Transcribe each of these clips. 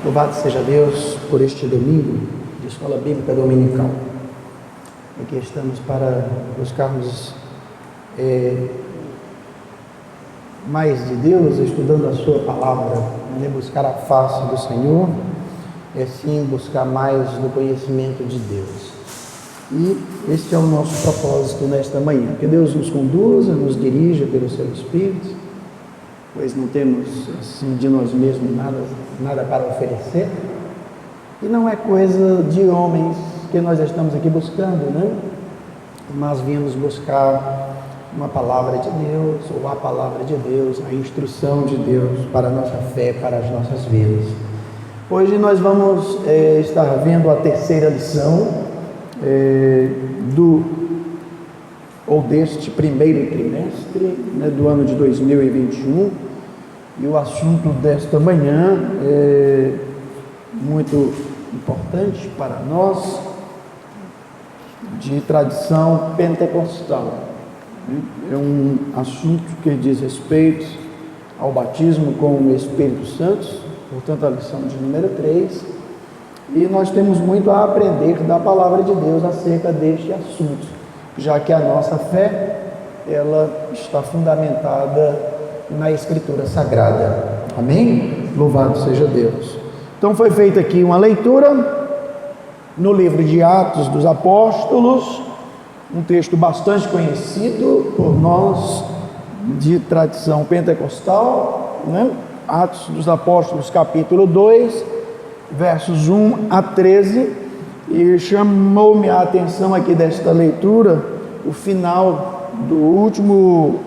Louvado seja Deus por este domingo de Escola Bíblica Dominical. Aqui estamos para buscarmos mais de Deus, estudando a sua palavra, buscar a face do Senhor, e assim buscar mais do conhecimento de Deus. E este é o nosso propósito nesta manhã, que Deus nos conduza, nos dirija pelo seu Espírito, pois não temos assim de nós mesmos nada para oferecer, e não é coisa de homens que nós estamos aqui buscando, né? Mas viemos buscar uma palavra de Deus, ou a palavra de Deus, a instrução de Deus para a nossa fé, para as nossas vidas. Hoje nós vamos estar vendo a terceira lição deste primeiro trimestre, do ano de 2021, e o assunto desta manhã é muito importante para nós, de tradição pentecostal. É um assunto que diz respeito ao batismo com o Espírito Santo, portanto a lição de número 3, e nós temos muito a aprender da palavra de Deus acerca deste assunto, já que a nossa fé, ela está fundamentada na Escritura Sagrada. Amém? Louvado seja Deus. Então foi feita aqui uma leitura no livro de Atos dos Apóstolos, um texto bastante conhecido por nós de tradição pentecostal, né? Atos dos Apóstolos, capítulo 2, versos 1 a 13, e chamou-me a atenção aqui desta leitura, o final do último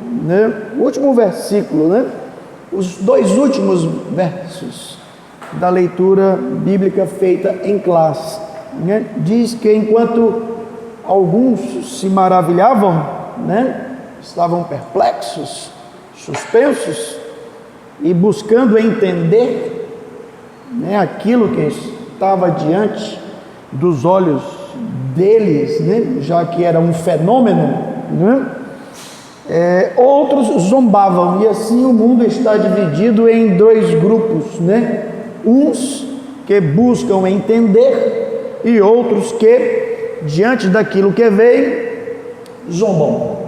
versículo, os dois últimos versos da leitura bíblica feita em classe, diz que enquanto alguns se maravilhavam, estavam perplexos, suspensos e buscando entender aquilo que estava diante dos olhos deles, já que era um fenômeno, outros zombavam, e assim o mundo está dividido em dois grupos, uns que buscam entender e outros que, diante daquilo que veio, zombam,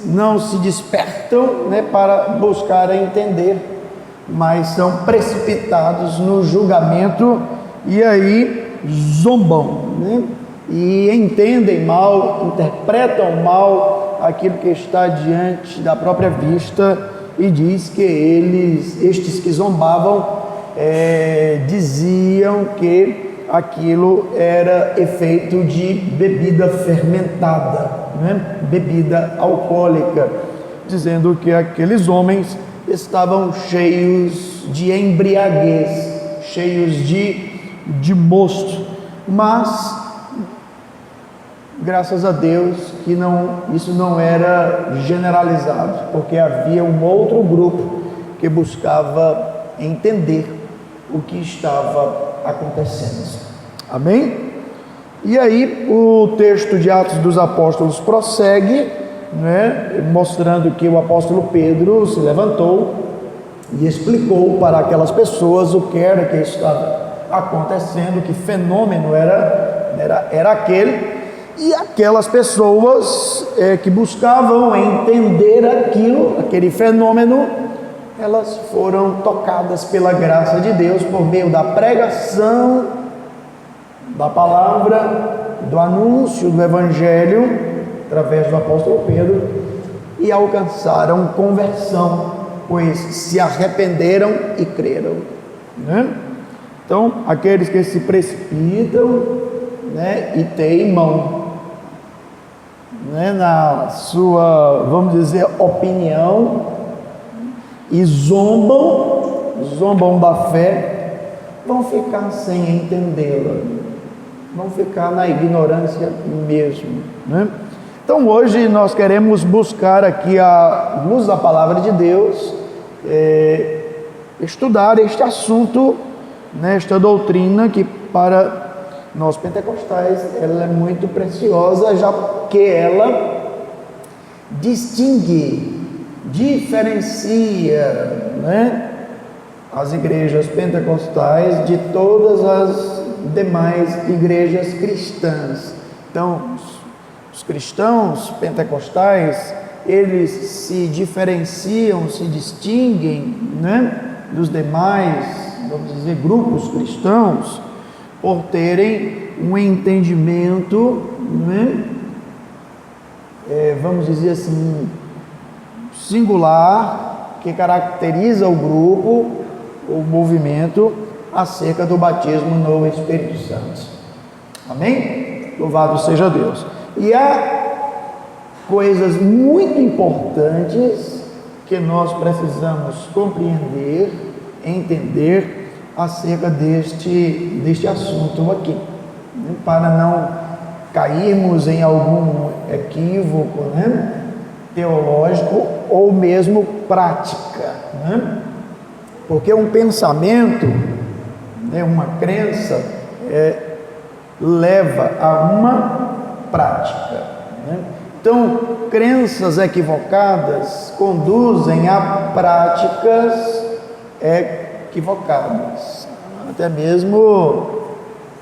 não se despertam para buscar entender, mas são precipitados no julgamento e aí zombam, e entendem mal, interpretam mal aquilo que está diante da própria vista, e diz que estes que zombavam, diziam que aquilo era efeito de bebida fermentada, bebida alcoólica, dizendo que aqueles homens estavam cheios de embriaguez, cheios de mosto. Mas graças a Deus que isso não era generalizado, porque havia um outro grupo que buscava entender o que estava acontecendo. Amém? E aí o texto de Atos dos Apóstolos prossegue, mostrando que o apóstolo Pedro se levantou e explicou para aquelas pessoas o que era que estava acontecendo, que fenômeno era aquele, e aquelas pessoas que buscavam entender aquele fenômeno, elas foram tocadas pela graça de Deus por meio da pregação da palavra, do anúncio do Evangelho, através do apóstolo Pedro, e alcançaram conversão, pois se arrependeram e creram. Então, aqueles que se precipitam e teimam na sua, vamos dizer, opinião, e zombam da fé, vão ficar sem entendê-la, vão ficar na ignorância mesmo. Então hoje nós queremos buscar aqui, à luz da palavra de Deus, estudar este assunto, esta doutrina que para nós pentecostais ela é muito preciosa, já que ela distingue, diferencia as igrejas pentecostais de todas as demais igrejas cristãs. Então, os cristãos pentecostais, eles se diferenciam, se distinguem, né, dos demais, vamos dizer, grupos cristãos, por terem um entendimento, né, vamos dizer assim, singular, que caracteriza o grupo, o movimento, acerca do batismo no Espírito Santo. Amém? Louvado seja Deus. E há coisas muito importantes que nós precisamos compreender, entender acerca deste assunto aqui, para não cairmos em algum equívoco, né, teológico ou mesmo prática, né? Porque um pensamento, né, uma crença, leva a uma prática, né? Então, crenças equivocadas conduzem a práticas equivocadas, até mesmo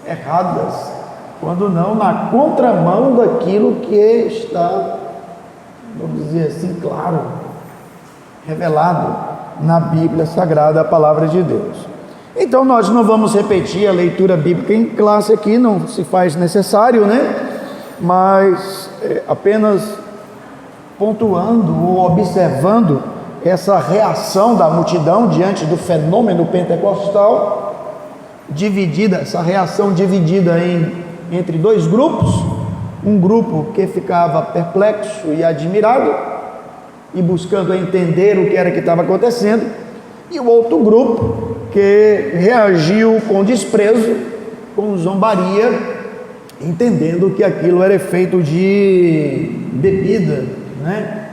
erradas, quando não na contramão daquilo que está, vamos dizer assim, claro, revelado na Bíblia Sagrada, a Palavra de Deus. Então, nós não vamos repetir a leitura bíblica em classe aqui, não se faz necessário, né? Mas apenas pontuando ou observando essa reação da multidão diante do fenômeno pentecostal, essa reação dividida entre dois grupos, um grupo que ficava perplexo e admirado e buscando entender o que era que estava acontecendo, e o outro grupo que reagiu com desprezo, com zombaria, entendendo que aquilo era efeito de bebida, né,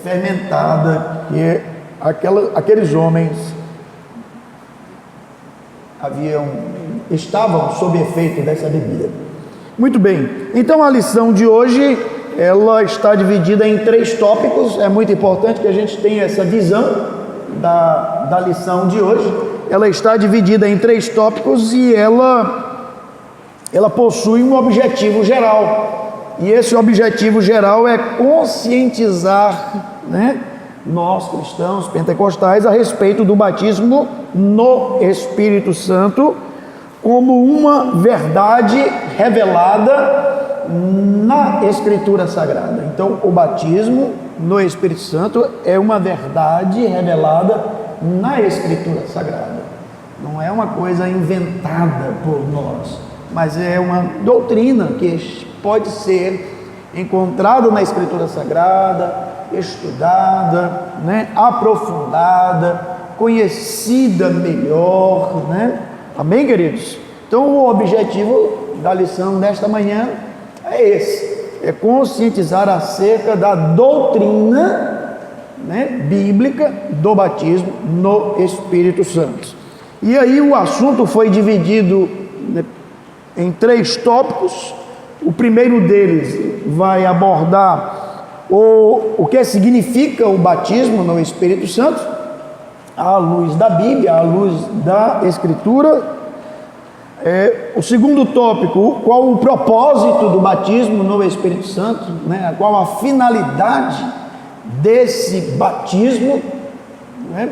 fermentada, que aqueles homens estavam sob efeito dessa bebida. Muito bem, então a lição de hoje, ela está dividida em 3 tópicos. É muito importante que a gente tenha essa visão da lição de hoje. Ela está dividida em 3 tópicos e ela possui um objetivo geral, e esse objetivo geral é conscientizar, né, nós cristãos pentecostais a respeito do batismo no Espírito Santo como uma verdade revelada na Escritura Sagrada. Então, o batismo no Espírito Santo é uma verdade revelada na Escritura Sagrada, não é uma coisa inventada por nós, mas é uma doutrina que pode ser encontrada na Escritura Sagrada, estudada, né, aprofundada, conhecida melhor, né? Amém, queridos? Então, o objetivo da lição desta manhã é esse, é conscientizar acerca da doutrina, né, bíblica do batismo no Espírito Santo. E aí o assunto foi dividido, né, em 3 tópicos. O primeiro deles vai abordar o que significa o batismo no Espírito Santo, à luz da Bíblia, à luz da Escritura. O segundo tópico, qual o propósito do batismo no Espírito Santo, né? Qual a finalidade desse batismo, né?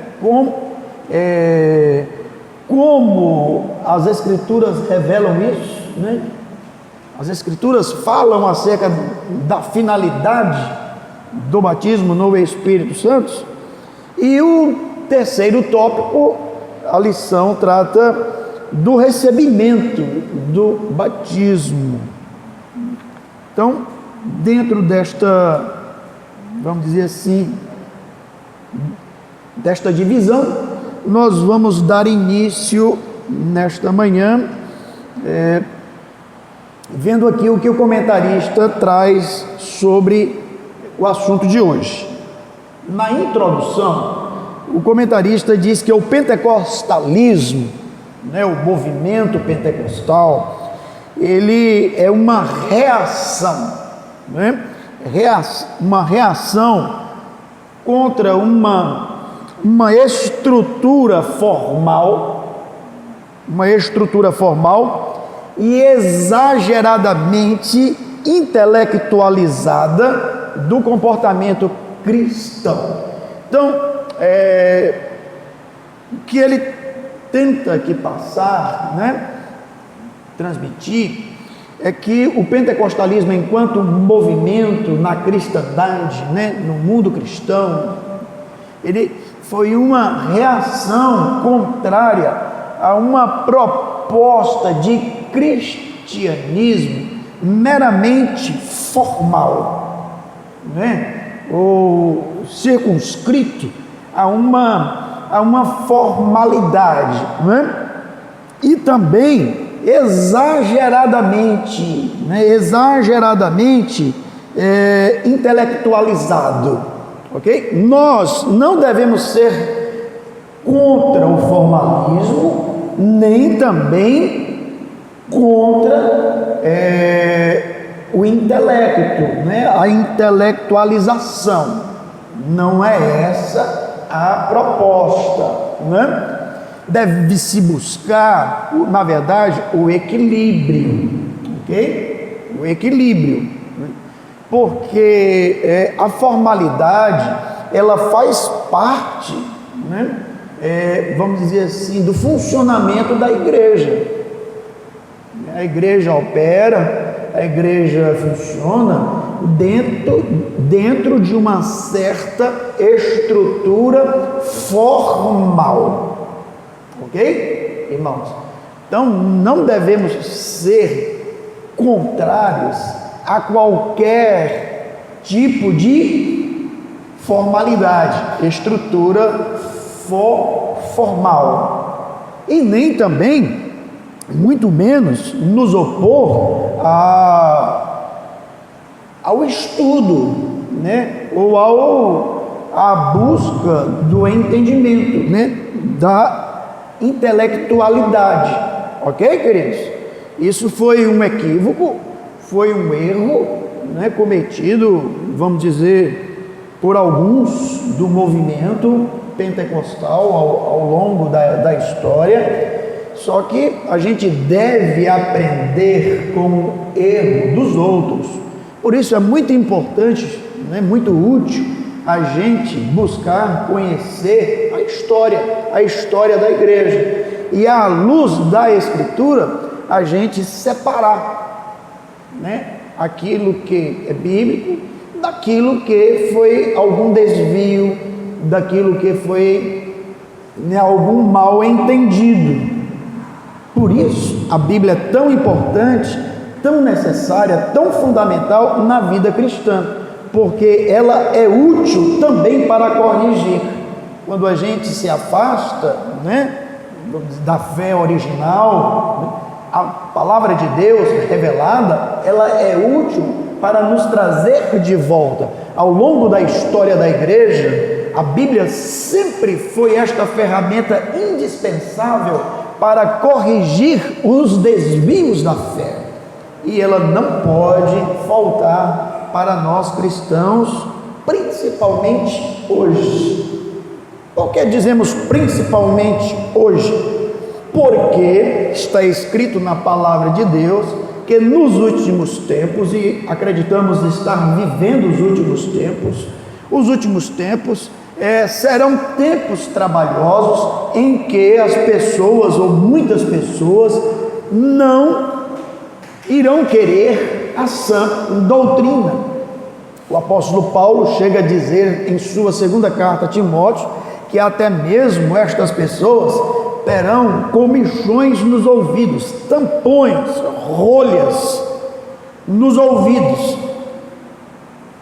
Como as Escrituras revelam isso, né? As Escrituras falam acerca da finalidade do batismo no Espírito Santo. E o terceiro tópico, a lição trata do recebimento do batismo. Então, dentro desta, vamos dizer assim, desta divisão, nós vamos dar início nesta manhã, vendo aqui o que o comentarista traz sobre o assunto de hoje. Na introdução, o comentarista diz que o pentecostalismo, né, o movimento pentecostal, ele é uma reação, né, uma reação contra uma estrutura formal e exageradamente intelectualizada do comportamento cristão. Então, o que ele tenta aqui passar, transmitir, é que o pentecostalismo, enquanto movimento na cristandade, no mundo cristão, ele foi uma reação contrária a uma proposta de cristianismo meramente formal, ou circunscrito a uma formalidade, e também exageradamente intelectualizado, ok? Nós não devemos ser contra o formalismo, nem também contra o intelecto, a intelectualização. Não é essa a proposta, Deve-se buscar, na verdade, o equilíbrio, ok? O equilíbrio, porque a formalidade, ela faz parte, vamos dizer assim, do funcionamento da igreja. A igreja opera, a igreja funciona dentro de uma certa estrutura formal. Ok, irmãos? Então, não devemos ser contrários a qualquer tipo de formalidade, estrutura formal, e nem também, muito menos, nos opor ao estudo, ou à busca do entendimento, da intelectualidade, ok, queridos? Isso foi um equívoco, foi um erro, cometido, vamos dizer, por alguns do movimento pentecostal ao longo da história. Só que a gente deve aprender com o erro dos outros. Por isso é muito importante, muito útil a gente buscar conhecer a história da igreja, e à luz da Escritura a gente separar, aquilo que é bíblico daquilo que foi algum desvio, daquilo que foi algum mal entendido. Por isso a Bíblia é tão importante, tão necessária, tão fundamental na vida cristã, porque ela é útil também para corrigir. Quando a gente se afasta, da fé original, a palavra de Deus revelada, ela é útil para nos trazer de volta. Ao longo da história da igreja, a Bíblia sempre foi esta ferramenta indispensável para corrigir os desvios da fé, e ela não pode faltar para nós cristãos, principalmente hoje. Por que dizemos principalmente hoje? Porque está escrito na palavra de Deus que nos últimos tempos, e acreditamos estar vivendo os últimos tempos serão tempos trabalhosos, em que as pessoas, ou muitas pessoas, não irão querer a sã doutrina. O apóstolo Paulo chega a dizer em sua segunda carta a Timóteo que até mesmo estas pessoas terão comichões nos ouvidos, tampões, rolhas nos ouvidos,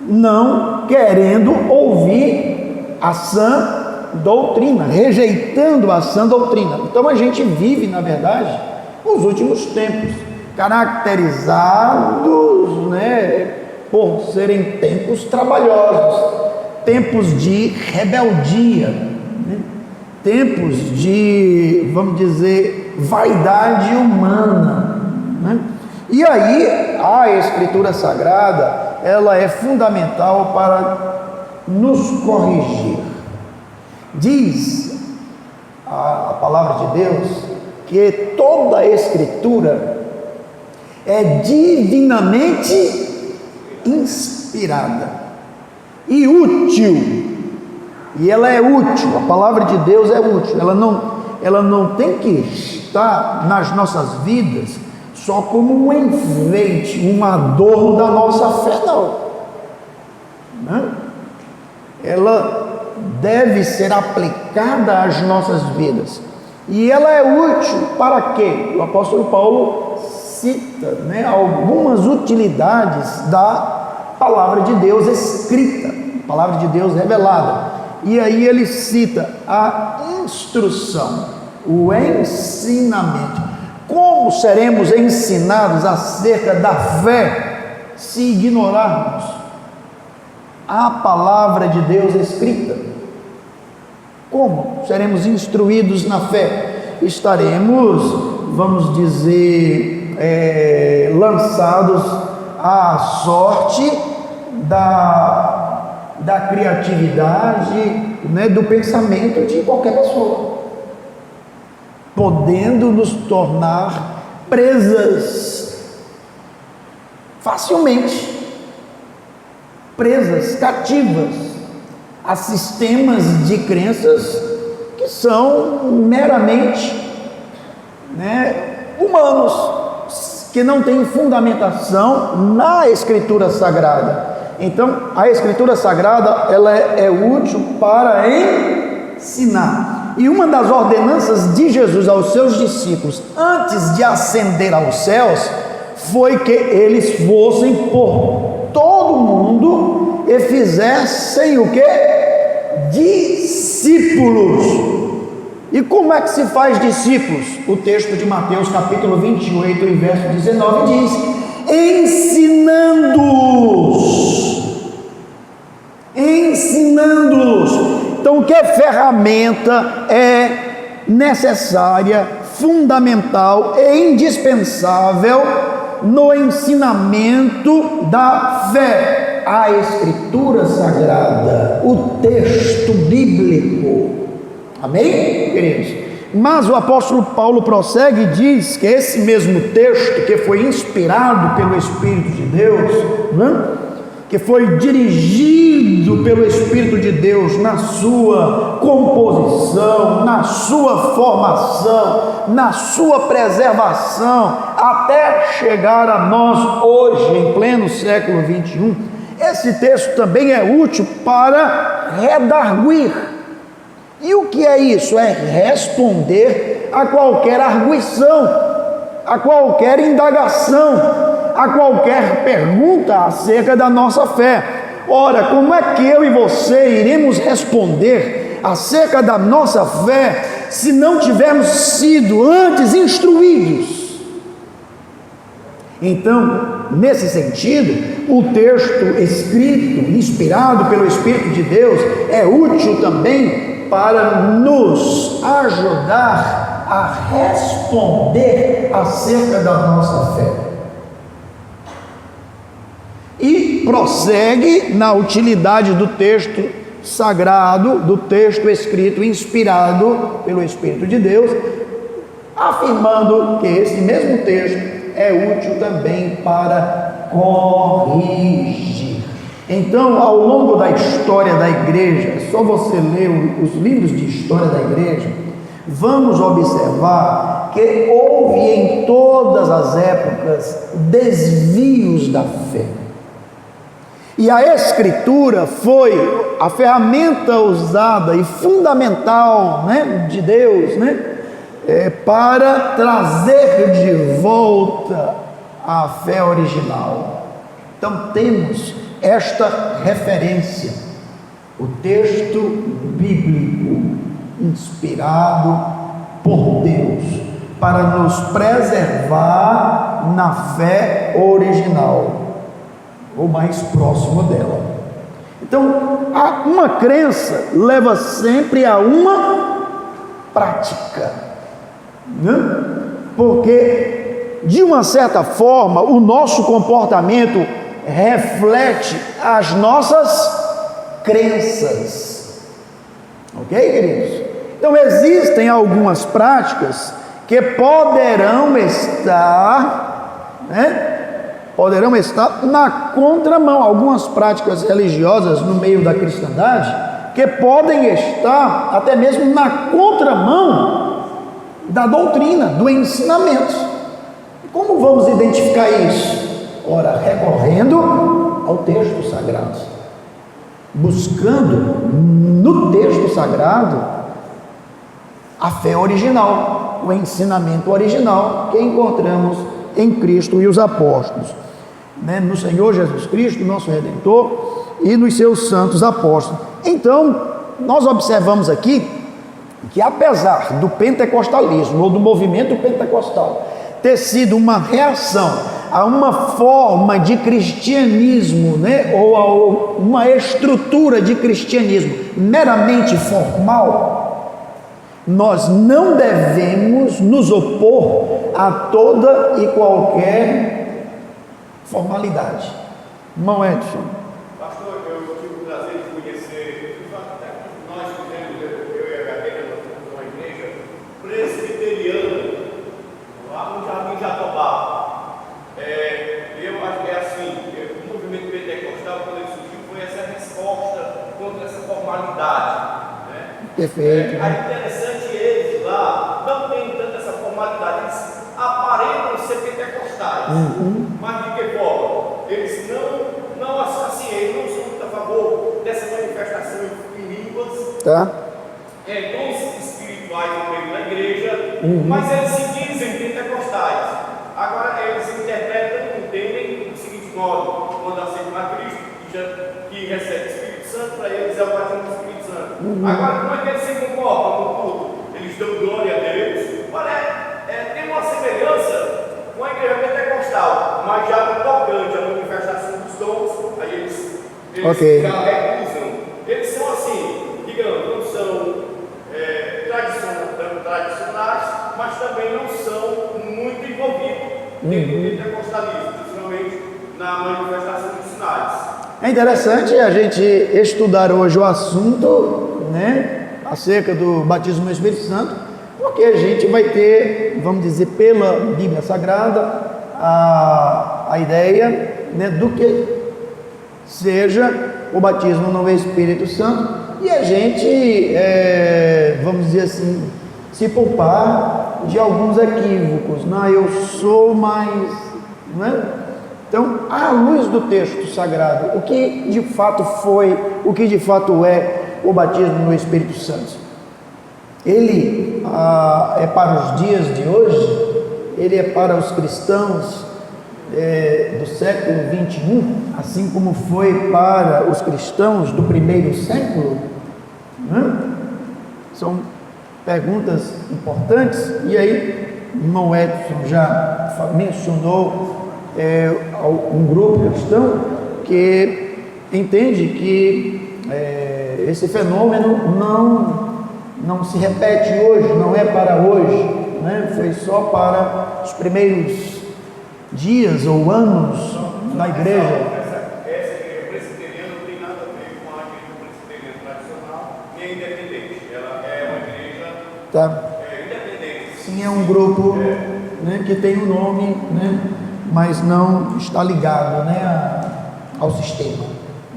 não querendo ouvir a sã doutrina, rejeitando a sã doutrina. Então a gente vive, na verdade, os últimos tempos, caracterizados, por serem tempos trabalhosos, tempos de rebeldia, tempos de, vamos dizer, vaidade humana, E aí a Escritura Sagrada, ela é fundamental para nos corrigir. Diz a palavra de Deus, que toda a Escritura é divinamente inspirada e útil. E ela é útil, a palavra de Deus é útil, ela não tem que estar nas nossas vidas só como um enfeite, um adorno da nossa fé, não. Ela deve ser aplicada às nossas vidas, e ela é útil para quê? O apóstolo Paulo cita, algumas utilidades da palavra de Deus escrita, palavra de Deus revelada. E aí ele cita a instrução, o ensinamento. Como seremos ensinados acerca da fé se ignorarmos a palavra de Deus escrita? Como seremos instruídos na fé? Estaremos, vamos dizer, lançados à sorte da criatividade, do pensamento de qualquer pessoa, podendo nos tornar presas facilmente, presas cativas a sistemas de crenças que são meramente humanos, que não têm fundamentação na Escritura Sagrada. Então, a Escritura Sagrada, ela é útil para ensinar. E uma das ordenanças de Jesus aos seus discípulos, antes de ascender aos céus, foi que eles fossem por todo o mundo e fizessem o quê? Discípulos. E como é que se faz discípulos? O texto de Mateus capítulo 28 e verso 19 diz: ensinando-os. Então, que ferramenta é necessária, fundamental e indispensável no ensinamento da fé? A Escritura Sagrada, o texto bíblico. Amém, queridos? Mas o apóstolo Paulo prossegue e diz que esse mesmo texto, que foi inspirado pelo Espírito de Deus, que foi dirigido pelo Espírito de Deus na sua composição, na sua formação, na sua preservação, até chegar a nós hoje, em pleno século 21, esse texto também é útil para redarguir. E o que é isso? É responder a qualquer arguição, a qualquer indagação, a qualquer pergunta acerca da nossa fé. Ora, como é que eu e você iremos responder acerca da nossa fé se não tivermos sido antes instruídos? Então, nesse sentido, o texto escrito, inspirado pelo Espírito de Deus, é útil também para nos ajudar a responder acerca da nossa fé. E prossegue na utilidade do texto sagrado, do texto escrito, inspirado pelo Espírito de Deus, afirmando que esse mesmo texto é útil também para corrigir. Então, ao longo da história da igreja, é só você ler os livros de história da igreja, vamos observar que houve em todas as épocas desvios da fé. E a Escritura foi a ferramenta usada e fundamental, de Deus, para trazer de volta a fé original. Então temos esta referência, o texto bíblico inspirado por Deus para nos preservar na fé original, ou mais próximo dela. Então, uma crença leva sempre a uma prática, porque de uma certa forma o nosso comportamento reflete as nossas crenças, ok, queridos? Então existem algumas práticas que poderão estar, poderão estar na contramão, algumas práticas religiosas no meio da cristandade que podem estar até mesmo na contramão da doutrina, do ensinamento. Como vamos identificar isso? Ora, recorrendo ao texto sagrado, buscando no texto sagrado a fé original, o ensinamento original que encontramos em Cristo e os apóstolos, no Senhor Jesus Cristo, nosso Redentor, e nos seus santos apóstolos. Então, nós observamos aqui que, apesar do pentecostalismo ou do movimento pentecostal ter sido uma reação a uma forma de cristianismo, ou a uma estrutura de cristianismo meramente formal, nós não devemos nos opor a toda e qualquer formalidade. Irmão Edson. Pastor, eu tive o prazer de conhecer, nós fizemos, eu e a Gabriela, uma igreja presbiteriana, lá no Jardim Jatobá. Eu acho que é assim, o movimento pentecostal, quando ele surgiu, foi essa resposta contra essa formalidade. Perfeito. É interessante, eles lá não tem tanta essa formalidade, eles aparentam ser pentecostais, mas de que forma? Eles não assim, eles não são muito a favor dessa manifestação em línguas, dons espirituais no meio da igreja, mas eles se dizem pentecostais. Agora eles interpretam, entendem o seguinte modo: quando aceitam a Cristo, que recebe o Espírito Santo, para eles é o batismo do Espírito Santo. Agora, como é que eles se comportam no culto? Eles dão glória a Deus. Tem uma semelhança com a igreja pentecostal, mas já no tocante à manifestação dos dons, aí eles já recusam. Eles são assim, digamos, não são tradicionais, mas também não são muito envolvidos dentro do pentecostalismo, principalmente na manifestação dos sinais. É interessante a gente estudar hoje o assunto, acerca do batismo no Espírito Santo, porque a gente vai ter, vamos dizer, pela Bíblia Sagrada, a ideia, do que seja o batismo no Espírito Santo, e a gente, vamos dizer assim, se poupar de alguns equívocos. Eu sou mais, Então, à luz do texto sagrado, o que de fato foi, o que de fato é o batismo no Espírito Santo? Ele é para os dias de hoje, ele é para os cristãos do século 21, assim como foi para os cristãos do primeiro século? São perguntas importantes. E aí, o irmão Edson já mencionou um grupo cristão que entende que esse fenômeno não se repete hoje, não é para hoje, foi só para os primeiros dias ou anos na igreja. Essa igreja presbiteriana não tem nada a ver com a igreja presbiteriana tradicional nem independente. Ela é uma igreja independente. Sim, é um grupo que tem um nome, mas não está ligado ao sistema.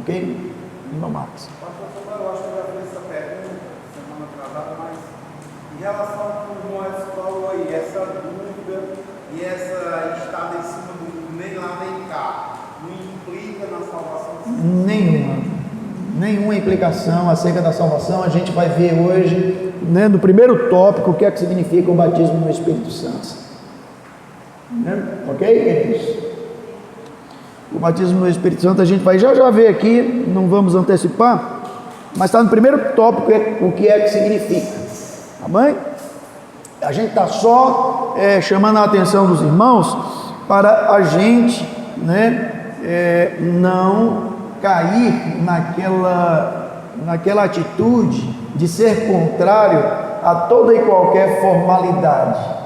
Ok? Irmão Marcos. Eu acho que eu já fiz essa pergunta semana atrasada, mas em relação ao que o Moisés falou aí, essa dúvida e essa estada em cima do nem lá nem cá, não implica na salvação? Nenhuma implicação acerca da salvação. A gente vai ver hoje, no primeiro tópico, o que é que significa o batismo no Espírito Santo. Ok, queridos? O batismo no Espírito Santo a gente vai já ver aqui, não vamos antecipar, mas está no primeiro tópico, o que é que significa. Tá bem? A gente está só chamando a atenção dos irmãos para a gente não cair naquela atitude de ser contrário a toda e qualquer formalidade.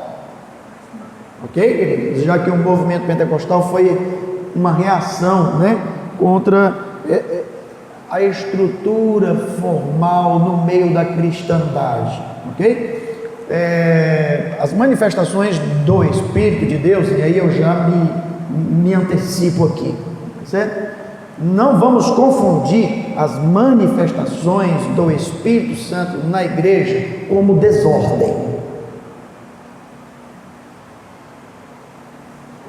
Ok, queridos? Já que o movimento pentecostal foi uma reação contra a estrutura formal no meio da cristandade. ok? As manifestações do Espírito de Deus, e aí eu já me antecipo aqui, certo? Não vamos confundir as manifestações do Espírito Santo na igreja como desordem,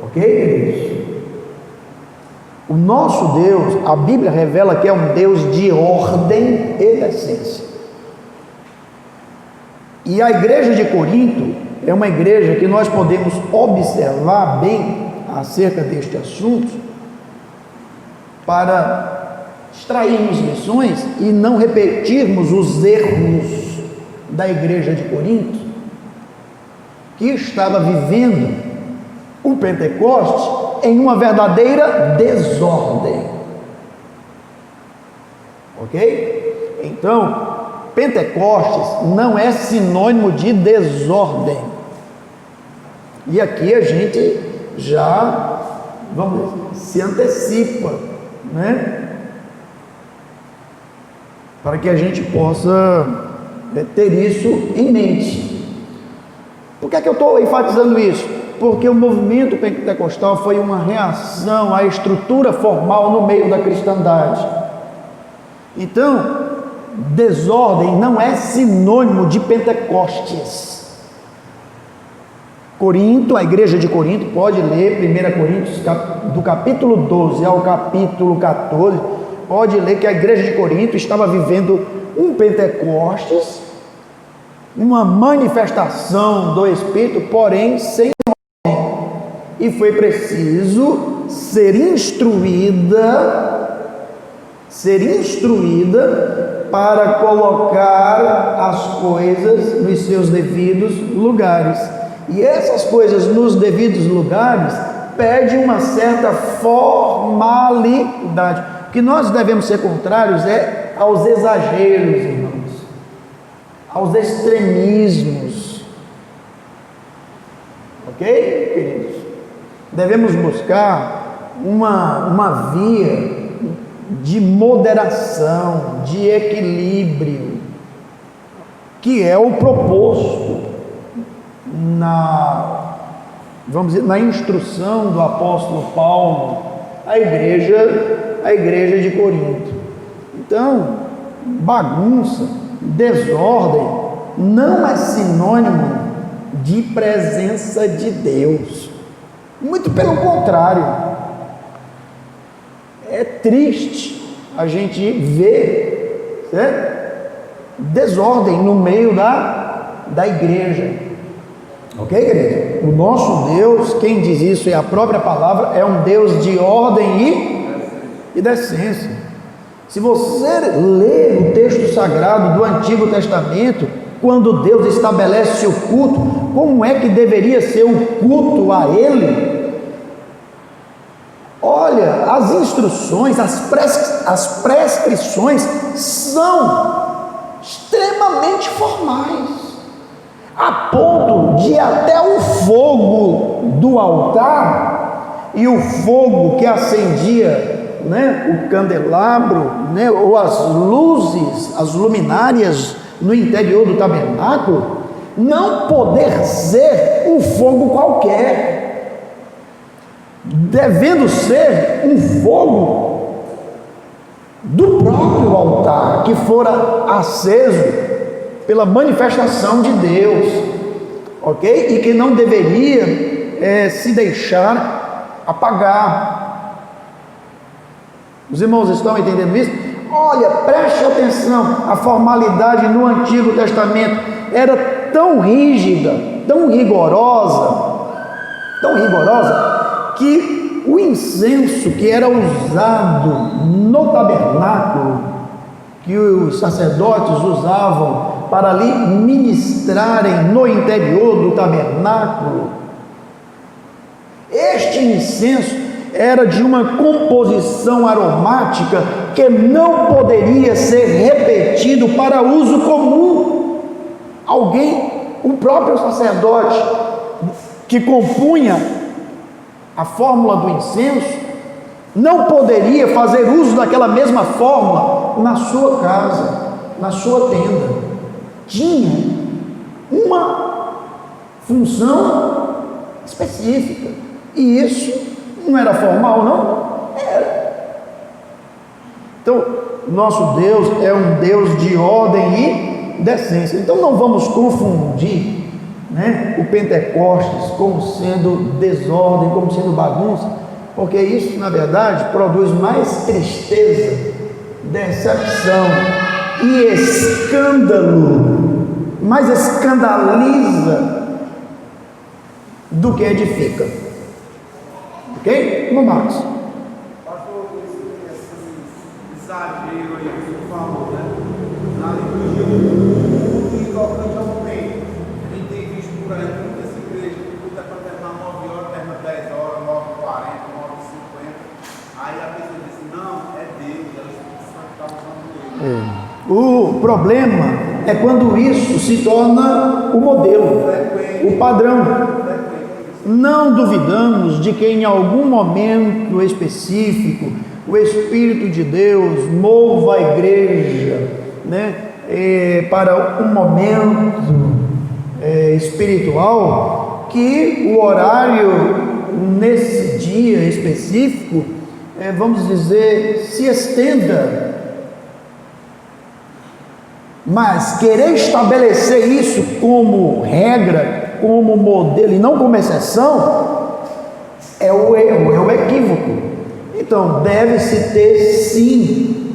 ok, queridos? O nosso Deus, a Bíblia revela que é um Deus de ordem e decência. E a igreja de Corinto é uma igreja que nós podemos observar bem acerca deste assunto para extrairmos lições e não repetirmos os erros da igreja de Corinto, que estava vivendo o Pentecostes em uma verdadeira desordem, ok? Então, Pentecostes não é sinônimo de desordem, e aqui a gente já, se antecipa, né? Para que a gente possa ter isso em mente. Por que é que eu estou enfatizando isso? Porque o movimento pentecostal foi uma reação à estrutura formal no meio da cristandade. Então, desordem não é sinônimo de Pentecostes. Corinto, a igreja de Corinto, pode ler 1 Coríntios, do capítulo 12 ao capítulo 14, pode ler que a igreja de Corinto estava vivendo um Pentecostes, uma manifestação do Espírito, porém sem ordem, e foi preciso ser instruída para colocar as coisas nos seus devidos lugares. E essas coisas nos devidos lugares pedem uma certa formalidade. O que nós devemos ser contrários é aos exageros, irmãos, aos extremismos, ok, queridos? Devemos buscar uma via de moderação, de equilíbrio, que é o proposto na instrução do apóstolo Paulo à igreja de Corinto. Então, bagunça, desordem não é sinônimo de presença de Deus, muito pelo contrário. É triste a gente ver, certo? Desordem no meio da igreja, ok, querido? O nosso Deus, quem diz isso é a própria palavra, é um Deus de ordem e decência. Se você ler o texto sagrado do Antigo Testamento, quando Deus estabelece o culto, como é que deveria ser o culto a Ele? Olha, as instruções, as prescrições são extremamente formais, a ponto de até o fogo do altar e o fogo que acendia, né, o candelabro, né, ou as luzes, as luminárias no interior do tabernáculo, não poder ser um fogo qualquer, devendo ser um fogo do próprio altar, que fora aceso pela manifestação de Deus, ok? E que não deveria se deixar apagar. Os irmãos estão entendendo isso? Olha, preste atenção, a formalidade no Antigo Testamento era tão rígida, tão rigorosa, que o incenso que era usado no tabernáculo, que os sacerdotes usavam para ali ministrarem no interior do tabernáculo, este incenso era de uma composição aromática que não poderia ser repetido para uso comum. O próprio sacerdote que compunha a fórmula do incenso não poderia fazer uso daquela mesma fórmula na sua casa, na sua tenda. Tinha uma função específica. E isso não era formal, não? Era. Então, nosso Deus é um Deus de ordem e decência. Então, não vamos confundir, né, o Pentecostes como sendo desordem, como sendo bagunça, porque isso, na verdade, produz mais tristeza, decepção e escândalo, mais escandaliza do que edifica. Ok? Vamos, Marcos. Pastor, esse exagero aí que você falou, né? Na liturgia do culto e tocante ao tempo. A gente tem visto por aí muitas igrejas que o culto é para terminar 9 horas, termina 10 horas, 9h40, 9h50. Aí a pessoa diz, não, é Deus, é o Espírito Santo que está usando Deus. O problema é quando isso se torna o modelo, o padrão. Não duvidamos de que em algum momento específico o Espírito de Deus mova a igreja, né, para um momento espiritual, que o horário nesse dia específico, vamos dizer, se estenda. Mas querer estabelecer isso como regra, como modelo e não como exceção, é o erro, é o equívoco. Então, deve-se ter sim,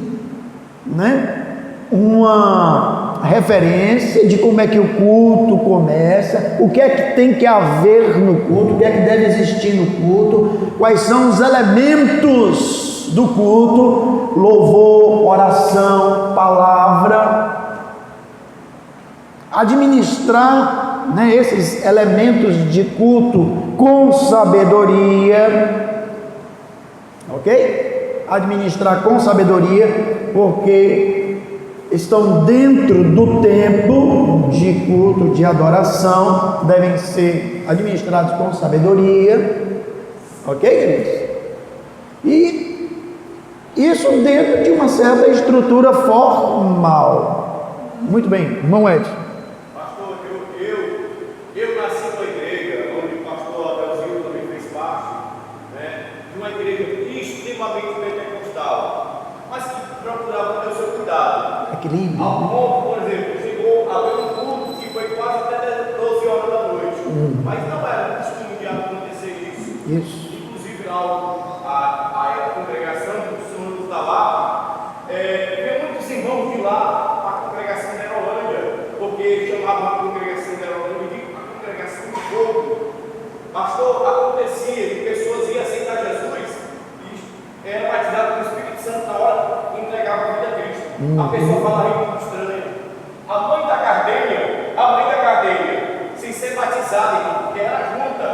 né, uma referência de como é que o culto começa, o que é que tem que haver no culto, o que é que deve existir no culto, quais são os elementos do culto: louvor, oração, palavra. Administrar, né, esses elementos de culto com sabedoria, ok? Administrar com sabedoria, porque estão dentro do tempo de culto, de adoração, devem ser administrados com sabedoria, ok, queridos? E isso dentro de uma certa estrutura formal. Muito bem, irmão Ed. Eu nasci numa igreja onde o pastor Adelzinho também fez parte, né, de uma igreja extremamente pentecostal, mas que procurava ter o seu cuidado. Equilíbrio. Ao ponto, por exemplo, chegou a haver um culto que foi quase até 12 horas da noite, mas não era costume de acontecer isso. Inclusive, a congregação do Senhor nos Lapa, veio muitos irmãos de lá para a congregação da Aerolândia, porque chamavam a congregação da Aerolândia de congregação de fogo. Pastor, acontecia que pessoas iam aceitar Jesus e eram batizadas no Espírito Santo na hora que entregavam a vida a Cristo. A pessoa falava muito estranho. A mãe da Cardeia, sem ser batizada, porque era junta,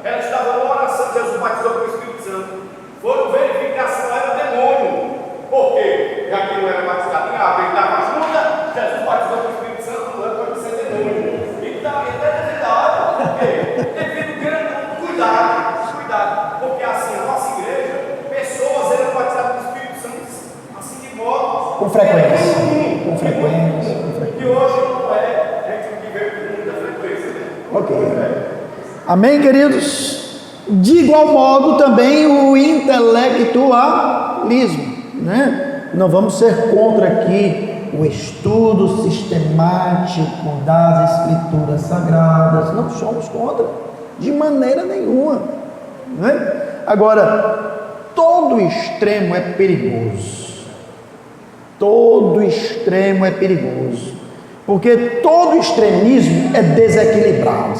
ela estava numa oração, Jesus batizou com o Espírito Santo. Foram verificar se não era demônio. Por quê? Já que não era batizado em água, ele estava junta, Jesus batizou com o Espírito Santo, não pode ser demônio. Então, é verdade. Por quê? Devido grande cuidado, porque assim, a nossa igreja, pessoas eram batizadas com o Espírito Santo, assim de modo com frequência. E hoje não é, a gente vive com muita frequência, né? Ok. Amém, queridos? De igual modo também o intelectualismo, né? Não vamos ser contra aqui o estudo sistemático das Escrituras Sagradas, não somos contra, de maneira nenhuma, né? Agora, todo extremo é perigoso. Todo extremo é perigoso, porque todo extremismo é desequilibrado.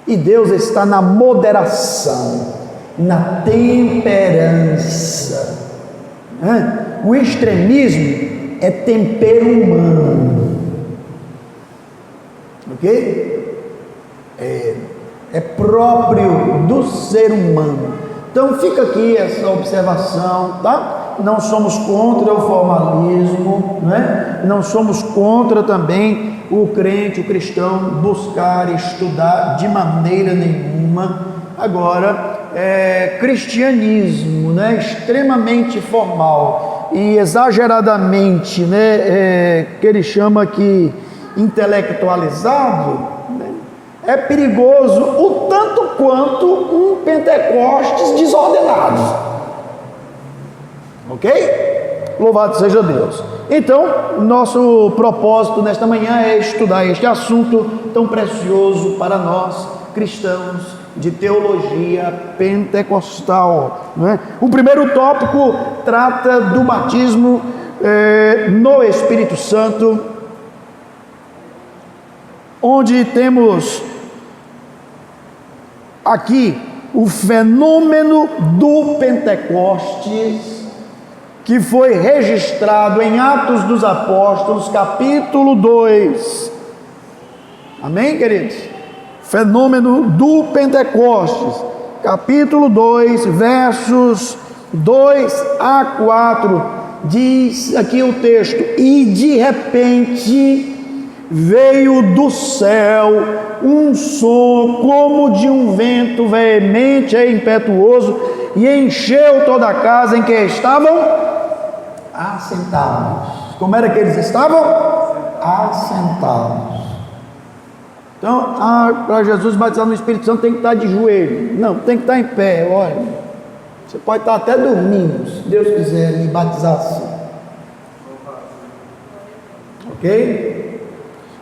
E Deus está na moderação, na temperança. O extremismo é tempero humano, ok? É próprio do ser humano. Então fica aqui essa observação, tá? Não somos contra o formalismo, né? Não somos contra também o crente, o cristão, buscar estudar de maneira nenhuma. Agora, cristianismo, né? Extremamente formal, e exageradamente, que ele chama aqui intelectualizado, né, é perigoso o tanto quanto um Pentecostes desordenado. Ok? Louvado seja Deus. Então, nosso propósito nesta manhã é estudar este assunto tão precioso para nós, cristãos de teologia pentecostal, né? O primeiro tópico trata do batismo no Espírito Santo, onde temos aqui o fenômeno do Pentecostes, que foi registrado em Atos dos Apóstolos, capítulo 2. Amém, queridos? Fenômeno do Pentecostes, capítulo 2, versos 2 a 4, diz aqui o texto: e de repente veio do céu um som como de um vento veemente e impetuoso, e encheu toda a casa em que estavam assentados. Como era que eles estavam? Assentados. Então, para Jesus batizar no Espírito Santo tem que estar de joelho. Não, tem que estar em pé. Olha, você pode estar até dormindo, se Deus quiser lhe batizar assim. Ok?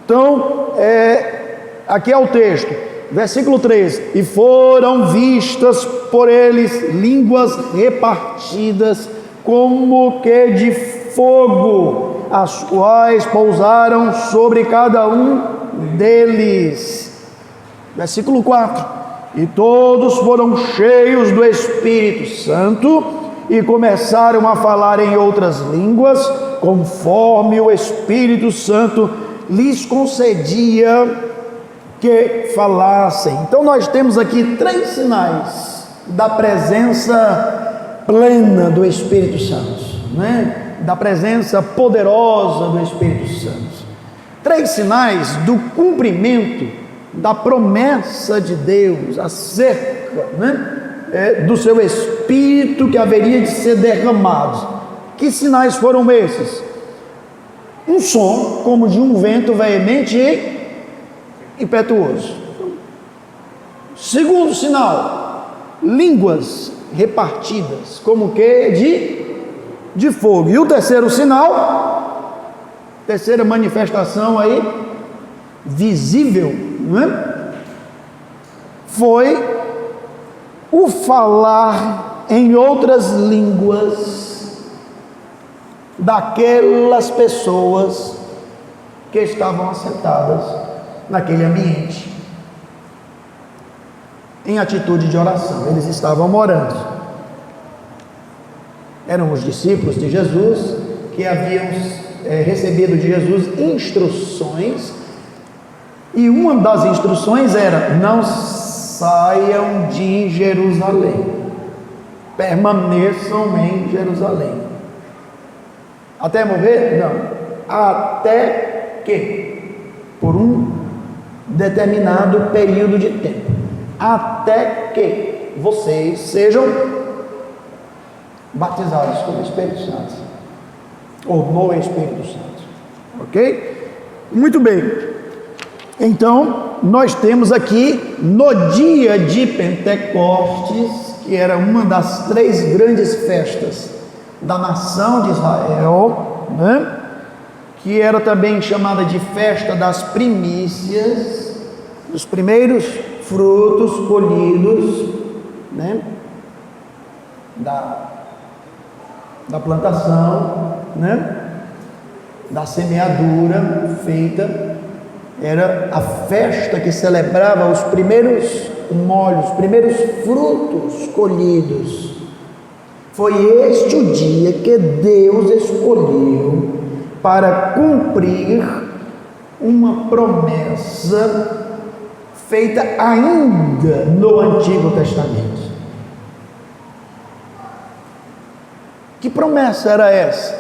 Então, aqui é o texto, versículo 3: e foram vistas por eles línguas repartidas como que de fogo, as quais pousaram sobre cada um deles. Versículo 4: e todos foram cheios do Espírito Santo e começaram a falar em outras línguas, conforme o Espírito Santo lhes concedia que falassem. Então nós temos aqui 3 sinais da presença plena do Espírito Santo, né? Da presença poderosa do Espírito Santo. 3 sinais do cumprimento da promessa de Deus acerca, né, do seu Espírito que haveria de ser derramado. Que sinais foram esses? Um som como de um vento veemente e impetuoso. Segundo sinal, línguas repartidas como que de fogo. E o terceiro sinal, terceira manifestação aí, visível, não é? Foi o falar em outras línguas daquelas pessoas que estavam assentadas naquele ambiente, em atitude de oração. Eles estavam orando. Eram os discípulos de Jesus que haviam recebido de Jesus instruções, e uma das instruções era: não saiam de Jerusalém, permaneçam em Jerusalém. Até morrer? Não. Até que, por um determinado período de tempo, até que vocês sejam batizados com o Espírito Santo, ou no Espírito Santo. Ok? Muito bem. Então, nós temos aqui, no dia de Pentecostes, que era uma das 3 grandes festas da nação de Israel, né? Que era também chamada de festa das primícias, dos primeiros frutos colhidos, né? Da plantação, né? Da semeadura feita. Era a festa que celebrava os primeiros molhos, os primeiros frutos colhidos. Foi este o dia que Deus escolheu para cumprir uma promessa feita ainda no Antigo Testamento. Que promessa era essa?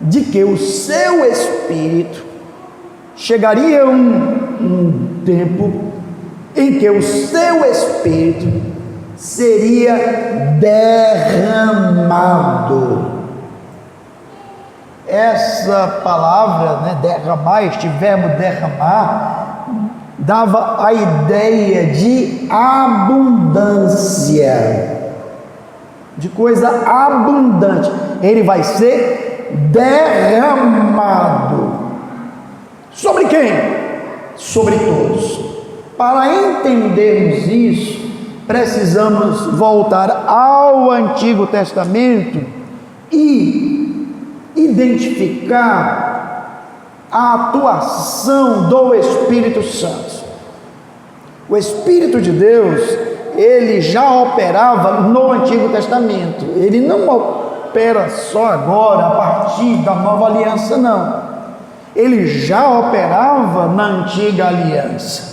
De que o seu Espírito chegaria um tempo em que o seu Espírito seria derramado essa palavra, né, derramar, este verbo derramar, dava a ideia de abundância, de coisa abundante. Ele vai ser derramado. Sobre quem? Sobre todos. Para entendermos isso, precisamos voltar ao Antigo Testamento e identificar a atuação do Espírito Santo. O Espírito de Deus, ele já operava no Antigo Testamento. Ele não opera só agora, a partir da nova aliança, não. Ele já operava na antiga aliança.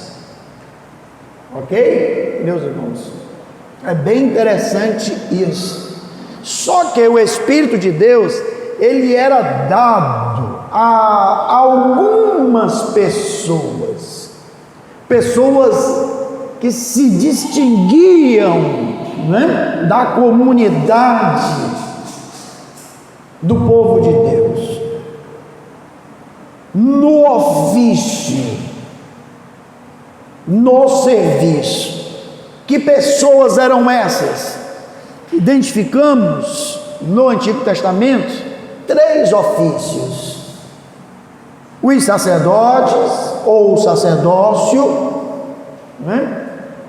Ok, meus irmãos? É bem interessante isso. Só que o Espírito de Deus, ele era dado a algumas pessoas que se distinguiam, né, da comunidade do povo de Deus, no ofício, no serviço. Que pessoas eram essas? Identificamos no Antigo Testamento 3 ofícios: os sacerdotes ou o sacerdócio, né?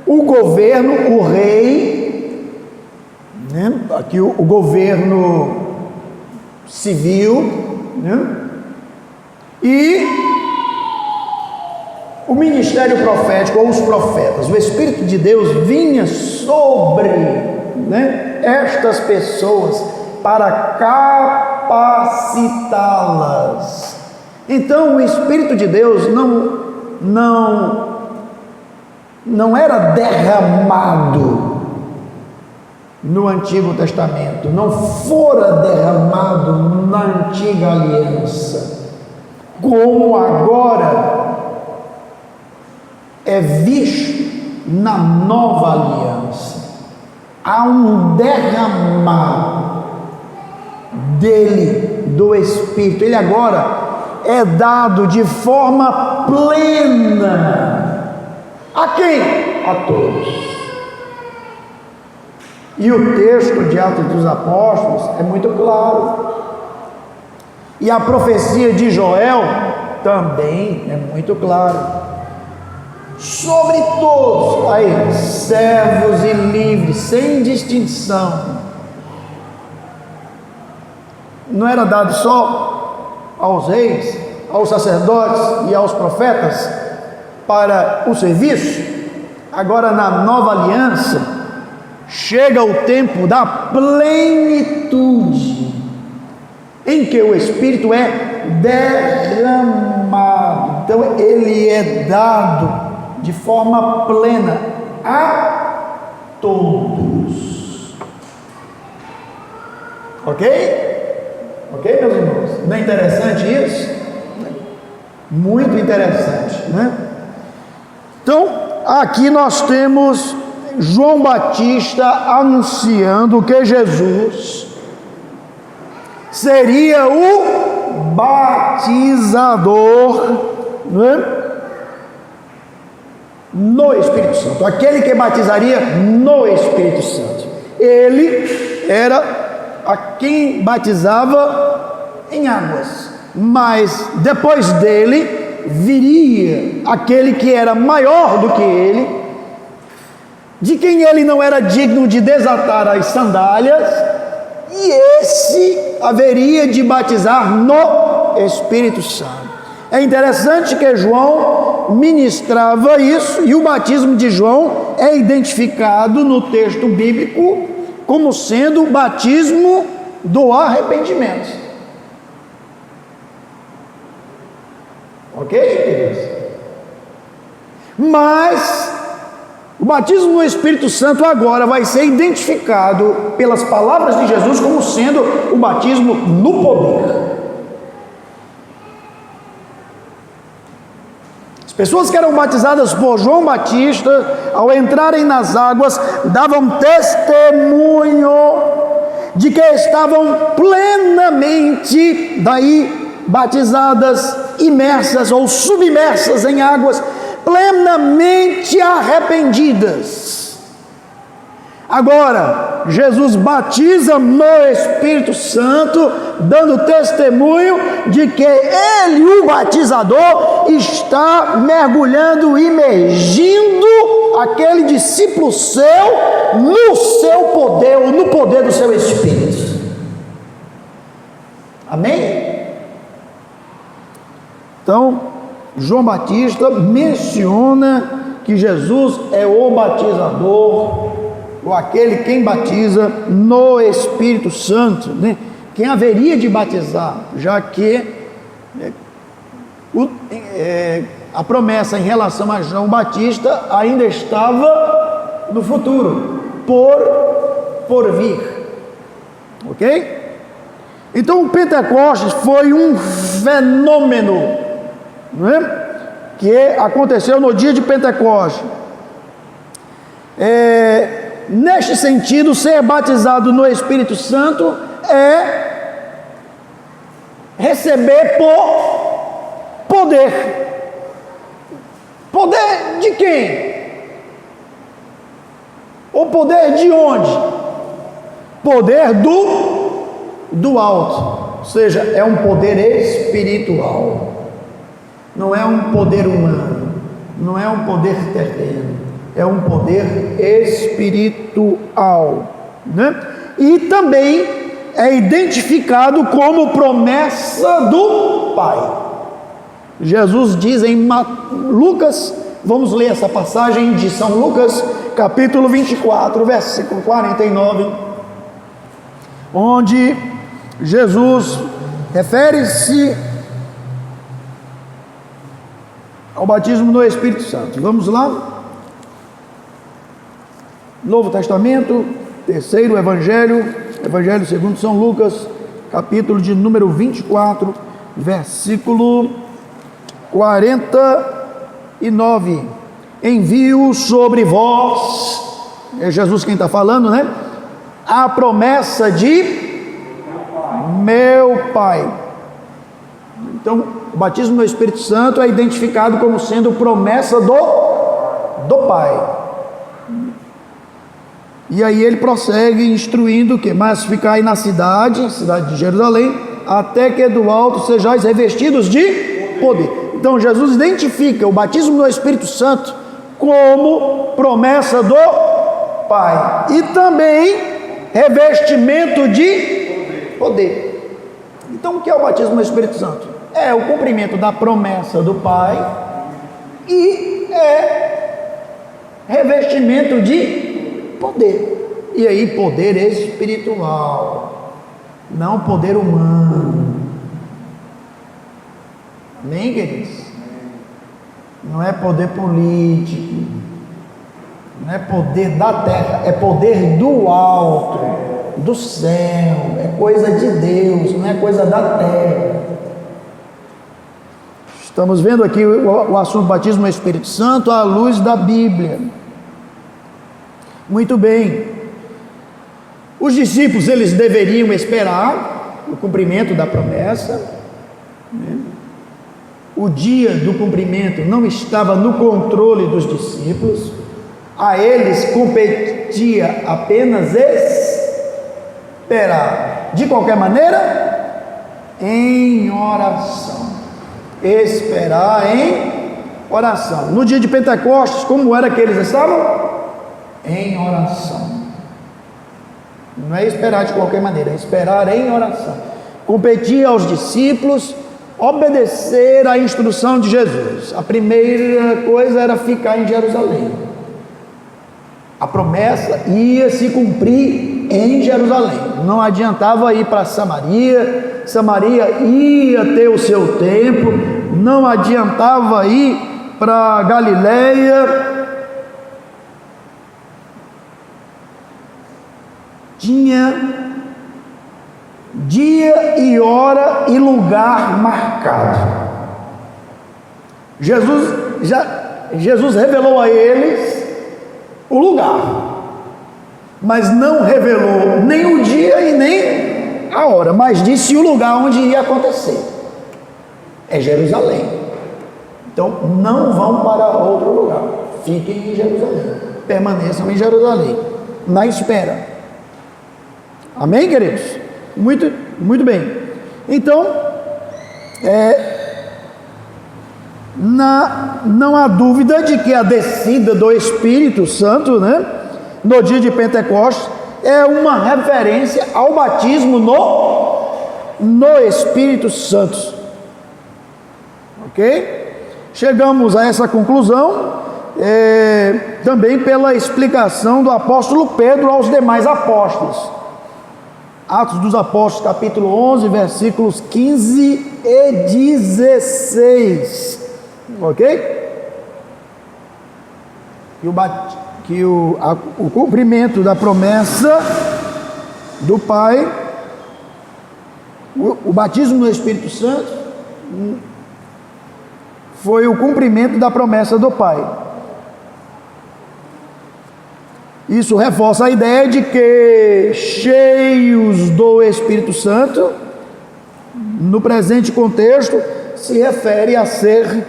O governo, o rei, né? Aqui o governo civil, né? E o ministério profético ou os profetas. O Espírito de Deus vinha sobre, né, estas pessoas para capacitá-las. Então o Espírito de Deus não era derramado no Antigo Testamento, não fora derramado na antiga aliança, como agora é visto na nova aliança. Há um derramar dele, do Espírito. Ele agora é dado de forma plena. A quem? A todos. E o texto de Atos dos Apóstolos é muito claro. E a profecia de Joel também é muito clara. Sobre todos, aí, servos e livres, sem distinção. Não era dado só aos reis, aos sacerdotes e aos profetas para o serviço? Agora, na nova aliança, chega o tempo da plenitude, em que o Espírito é derramado. Então, ele é dado de forma plena a todos. Ok? Ok, meus irmãos? Não é interessante isso? Muito interessante, né? Então, aqui nós temos João Batista anunciando que Jesus seria o batizador, né, no Espírito Santo, aquele que batizaria no Espírito Santo. Ele era a quem batizava em águas, mas depois dele viria aquele que era maior do que ele, de quem ele não era digno de desatar as sandálias, e esse haveria de batizar no Espírito Santo. É interessante que João ministrava isso, e o batismo de João é identificado no texto bíblico como sendo o batismo do arrependimento. Ok, queridos? Mas o batismo no Espírito Santo agora vai ser identificado pelas palavras de Jesus como sendo o batismo no poder. As pessoas que eram batizadas por João Batista, ao entrarem nas águas, davam testemunho de que estavam plenamente daí batizadas, imersas ou submersas em águas, plenamente arrependidas. Agora, Jesus batiza no Espírito Santo, dando testemunho de que ele, o batizador, está mergulhando, imergindo aquele discípulo seu no seu poder, ou no poder do seu Espírito. Amém? Então, João Batista menciona que Jesus é o batizador, ou aquele quem batiza no Espírito Santo, né? Quem haveria de batizar, já que a promessa em relação a João Batista ainda estava no futuro, por vir, ok? Então o Pentecostes foi um fenômeno, não é? Que aconteceu no dia de Pentecostes. Neste sentido, ser batizado no Espírito Santo é receber poder. Poder de quem? O poder de onde? Poder do alto. Ou seja, é um poder espiritual. Não é um poder humano. Não é um poder terreno. É um poder espiritual, né? E também é identificado como promessa do Pai. Jesus diz em Lucas, vamos ler essa passagem de São Lucas, capítulo 24, versículo 49, onde Jesus refere-se ao batismo no Espírito Santo. Vamos lá? Novo Testamento, terceiro Evangelho segundo São Lucas, capítulo de número 24, versículo 49. Envio sobre vós, é Jesus quem está falando, né? A promessa de meu Pai. Então, o batismo no Espírito Santo é identificado como sendo promessa do Pai. E aí ele prossegue instruindo o que? Mas ficai na cidade de Jerusalém, até que do alto sejais revestidos de poder. Então Jesus identifica o batismo no Espírito Santo como promessa do Pai. E também revestimento de poder. Então o que é o batismo no Espírito Santo? É o cumprimento da promessa do Pai e é revestimento de poder. E aí poder espiritual, não poder humano. Amém, queridos? Não é poder político, não é poder da terra, é poder do alto, do céu, é coisa de Deus, não é coisa da terra. Estamos vendo aqui o assunto batismo no Espírito Santo à luz da Bíblia. Muito bem. Os discípulos, eles deveriam esperar o cumprimento da promessa, né? O dia do cumprimento não estava no controle dos discípulos, a eles competia apenas esperar. De qualquer maneira, em oração. Esperar em oração. No dia de Pentecostes, como era que eles estavam? Em oração. Não é esperar de qualquer maneira, é esperar em oração. Competia aos discípulos obedecer à instrução de Jesus. A primeira coisa era ficar em Jerusalém. A promessa ia se cumprir em Jerusalém. Não adiantava ir para Samaria. Samaria ia ter o seu tempo. Não adiantava ir para Galileia. Tinha dia e hora e lugar marcado. Jesus revelou a eles o lugar. mas não revelou nem o dia e nem a hora, mas disse o lugar onde ia acontecer. É Jerusalém. Então não vão para outro lugar, fiquem em Jerusalém, permaneçam em Jerusalém, na espera. Amém, queridos? Muito, muito bem. Então, não há dúvida de que a descida do Espírito Santo, né, no dia de Pentecostes, é uma referência ao batismo no Espírito Santo. Ok? Chegamos a essa conclusão também pela explicação do apóstolo Pedro aos demais apóstolos. Atos dos Apóstolos, capítulo 11, versículos 15 e 16. Ok? Que o cumprimento da promessa do Pai, o batismo no Espírito Santo, foi o cumprimento da promessa do Pai. Isso reforça a ideia de que cheios do Espírito Santo, no presente contexto, se refere a ser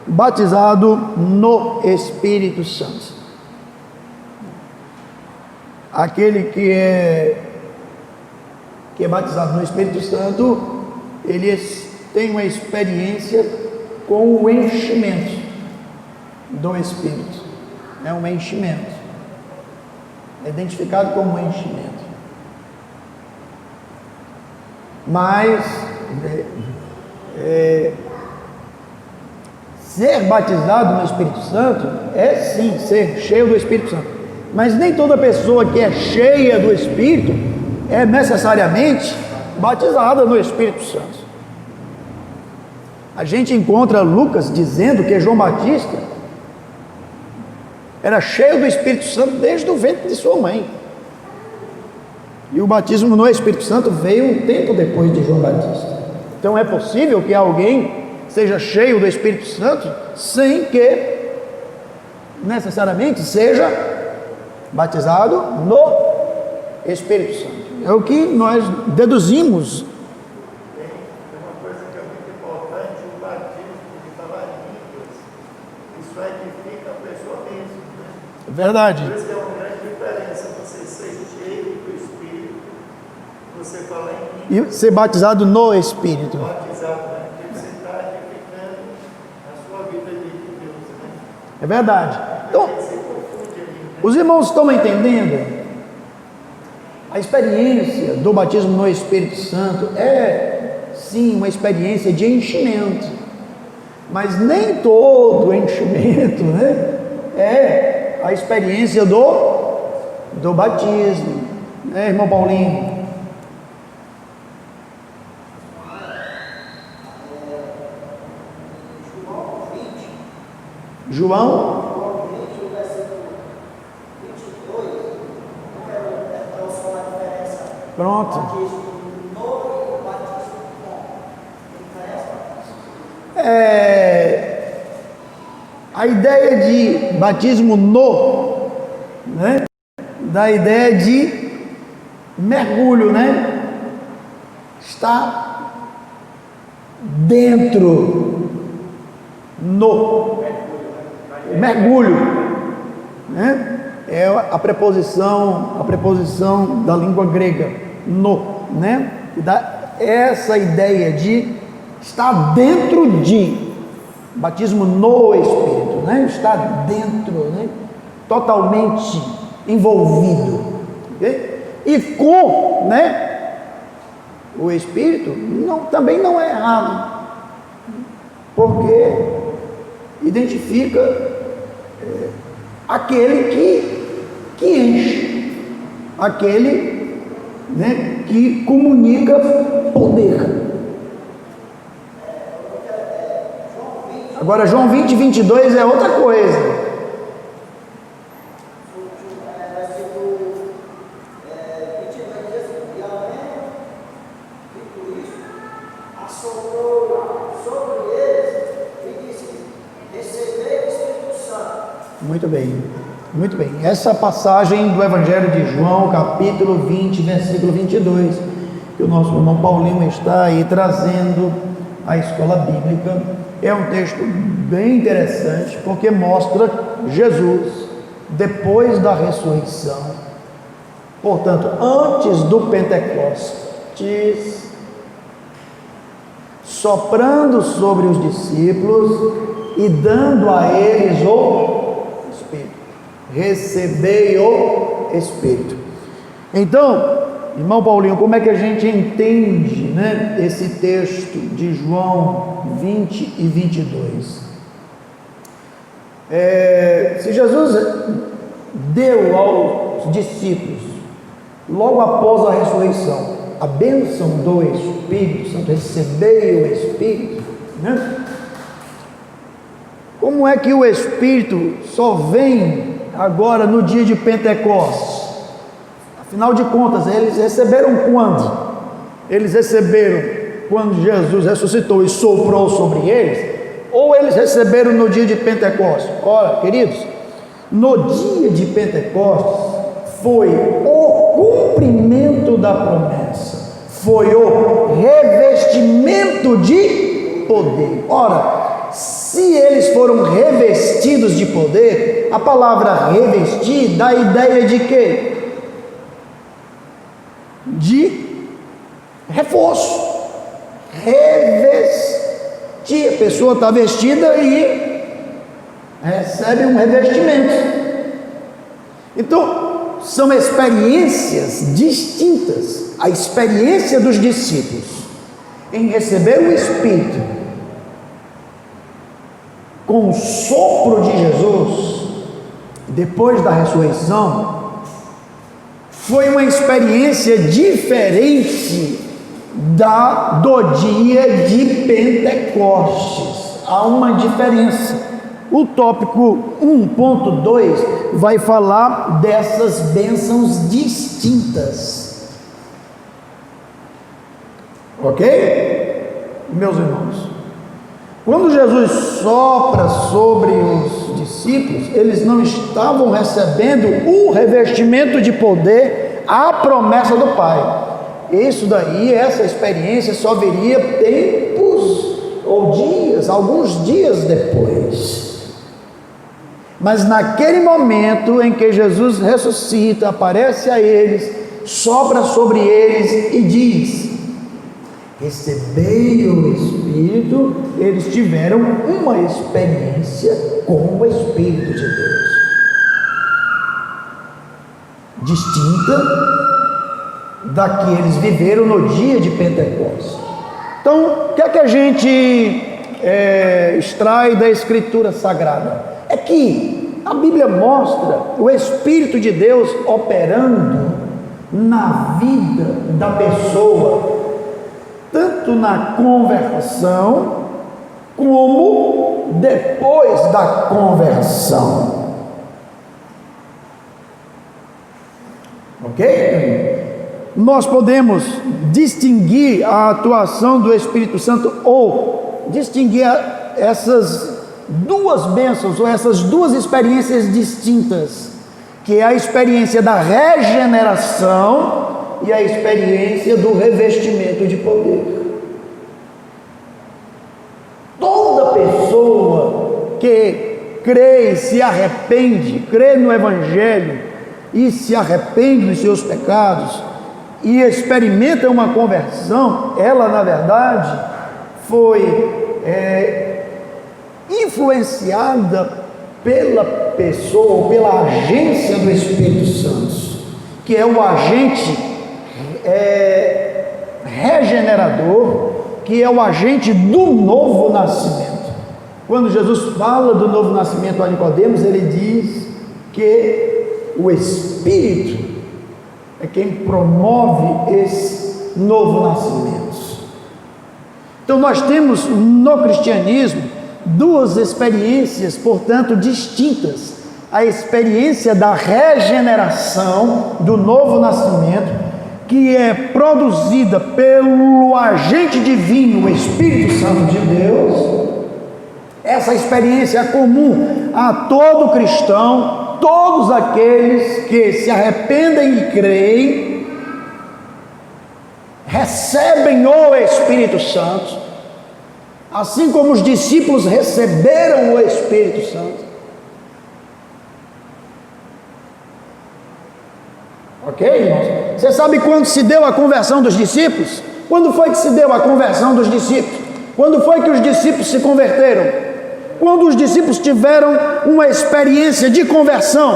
batizado no Espírito Santo. Aquele que é batizado no Espírito Santo, ele tem uma experiência com o enchimento do Espírito. É um enchimento. É identificado como um enchimento. Mas ser batizado no Espírito Santo é sim ser cheio do Espírito Santo. Mas nem toda pessoa que é cheia do Espírito é necessariamente batizada no Espírito Santo. A gente encontra Lucas dizendo que João Batista era cheio do Espírito Santo desde o ventre de sua mãe. E o batismo no Espírito Santo veio um tempo depois de João Batista. Então é possível que alguém seja cheio do Espírito Santo sem que necessariamente seja batizado no Espírito Santo. É o que nós deduzimos. Tem uma coisa que é muito importante, o batismo de falar em línguas. Isso edifica a pessoa mesmo, né? É verdade. Por isso que é uma grande diferença você ser cheio do Espírito, você falar em línguas. E ser batizado no Espírito. Batizado, né? Porque você está edificando a sua vida de Deus, né? É verdade. Então, Você confunde ali, né? os irmãos estão entendendo? A experiência do batismo no Espírito Santo é, sim, uma experiência de enchimento. Mas nem todo enchimento, né, é a experiência do batismo. Né, irmão Paulinho? João? Pronto. A ideia de batismo no, né, da ideia de mergulho, né, está dentro, no mergulho, né? É a preposição da língua grega, no, né? Dá essa ideia de estar dentro de, batismo no Espírito, né? Estar dentro, né? Totalmente envolvido, okay? E com, né, o Espírito também não é errado, porque identifica aquele que enche, aquele, né, que comunica poder. Agora João 20, 22 é outra coisa. Muito bem. Muito bem, essa passagem do Evangelho de João, capítulo 20, versículo 22, que o nosso irmão Paulinho está aí trazendo à escola bíblica, é um texto bem interessante, porque mostra Jesus depois da ressurreição, portanto, antes do Pentecostes, soprando sobre os discípulos e dando a eles o Espírito. Recebei o Espírito. Então, irmão Paulinho, como é que a gente entende, né, esse texto de João 20 e 22? Se Jesus deu aos discípulos, logo após a ressurreição, a bênção do Espírito Santo, recebei o Espírito, né? Como é que o Espírito só vem agora no dia de Pentecostes? Afinal de contas, eles receberam quando? Eles receberam quando Jesus ressuscitou e soprou sobre eles? Ou eles receberam no dia de Pentecostes? Ora, queridos, no dia de Pentecostes foi o cumprimento da promessa, foi o revestimento de poder. Ora, se eles foram revestidos de poder, a palavra revestir dá a ideia de quê? De reforço. Revestir, a pessoa está vestida e recebe um revestimento. Então, são experiências distintas. A experiência dos discípulos em receber o Espírito com o sopro de Jesus depois da ressurreição foi uma experiência diferente do dia de Pentecostes. Há uma diferença. O tópico 1.2 vai falar dessas bênçãos distintas. Ok? Meus irmãos, quando Jesus sopra sobre os discípulos, eles não estavam recebendo o revestimento de poder, a promessa do Pai. Isso daí, essa experiência só viria tempos ou dias, alguns dias depois. Mas naquele momento em que Jesus ressuscita, aparece a eles, sopra sobre eles e diz: recebei o Espírito. Eles tiveram uma experiência com o Espírito de Deus, distinta da que eles viveram no dia de Pentecostes. Então, o que é que a gente extrai da Escritura Sagrada? É que a Bíblia mostra o Espírito de Deus operando na vida da pessoa, tanto na conversão, como depois da conversão. Ok? Nós podemos distinguir a atuação do Espírito Santo, ou distinguir essas duas bênçãos, ou essas duas experiências distintas, que é a experiência da regeneração e a experiência do revestimento de poder. Toda pessoa que crê e se arrepende, crê no Evangelho e se arrepende dos seus pecados e experimenta uma conversão, ela na verdade foi influenciada pela pessoa, pela agência do Espírito Santo, que é o agente regenerador, que é o agente do novo nascimento. Quando Jesus fala do novo nascimento a Nicodemos, ele diz que o Espírito é quem promove esse novo nascimento. Então nós temos no cristianismo duas experiências, portanto, distintas: a experiência da regeneração, do novo nascimento, que é produzida pelo agente divino, o Espírito Santo de Deus. Essa experiência é comum a todo cristão, todos aqueles que se arrependem e creem, recebem o Espírito Santo, assim como os discípulos receberam o Espírito Santo. Ok, irmãos? Você sabe quando se deu a conversão dos discípulos? Quando foi que se deu a conversão dos discípulos? Quando foi que os discípulos se converteram? Quando os discípulos tiveram uma experiência de conversão.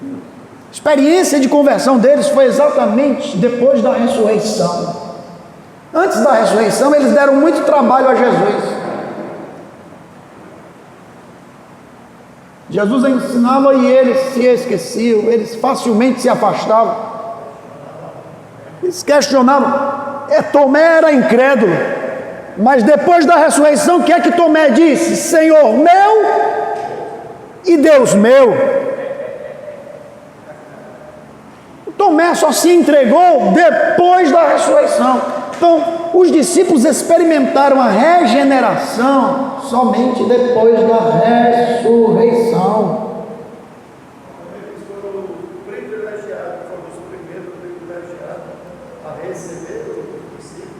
A experiência de conversão deles foi exatamente depois da ressurreição. Antes da ressurreição, eles deram muito trabalho a Jesus. Jesus ensinava e eles se esqueciam, eles facilmente se afastavam. Eles questionavam. Tomé era incrédulo, mas depois da ressurreição, o que é que Tomé disse? Senhor meu e Deus meu. Tomé só se entregou depois da ressurreição. Então, os discípulos experimentaram a regeneração somente depois da ressurreição. Eles foram privilegiados, foram os primeiros privilegiados a receber o discípulo.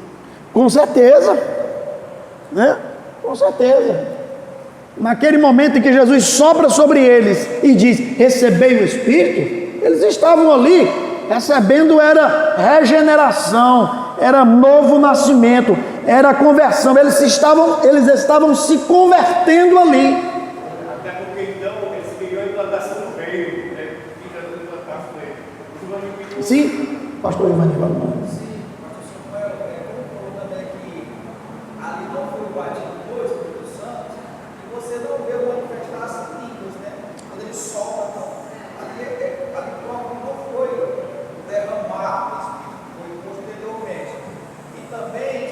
Com certeza, né? Com certeza. Naquele momento em que Jesus sopra sobre eles e diz: recebei o Espírito, eles estavam ali recebendo, era regeneração, era novo nascimento, era conversão. Eles estavam se convertendo ali. Até porque então eles queriam a implantação do reino, né? Que Jesus implantasse o reino. Sim, pastor Ivan, vamos.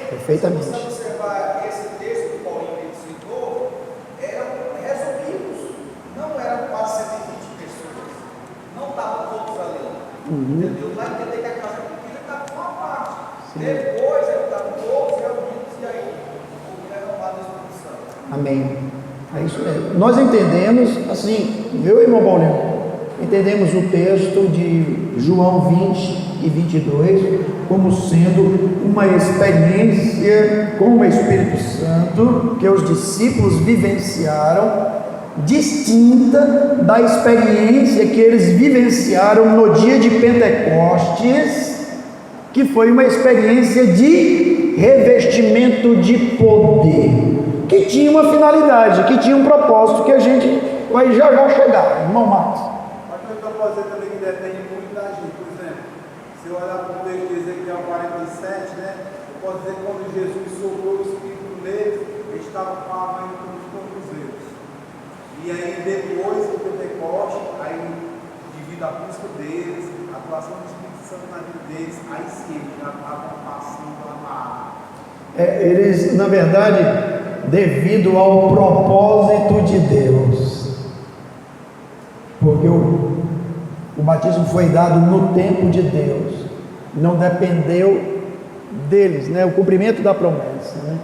Perfeitamente. Se você observar esse texto que Paulinho citou, eram resumidos, não eram quase 120 pessoas, não estavam todos ali. Entendeu? Lá entender que a casa pequena estava com uma parte. Sim. Depois estavam todos reunidos e aí houve derramado a Espírito Santo. Amém. É isso mesmo. Nós entendemos assim, viu, irmão Paulinho? Entendemos o texto de João 20 e 22 como sendo uma experiência com o Espírito Santo que os discípulos vivenciaram, distinta da experiência que eles vivenciaram no dia de Pentecostes, que foi uma experiência de revestimento de poder, que tinha uma finalidade, que tinha um propósito, que a gente vai já chegar, irmão Marcos. Mas eu estou fazendo também que depende muito da gente. Por exemplo, se eu olhar para o texto de Ezequiel 47, né, eu posso dizer que quando Jesus soprou o Espírito neles, eles estavam com a mãe com os tornozelos. E aí depois do Pentecoste, aí devido à busca deles, a atuação do Espírito Santo na vida deles, aí sim eles já estavam passando lá na água. Eles, na verdade, devido ao propósito de Deus, porque o batismo foi dado no tempo de Deus, não dependeu deles, né? O cumprimento da promessa, né?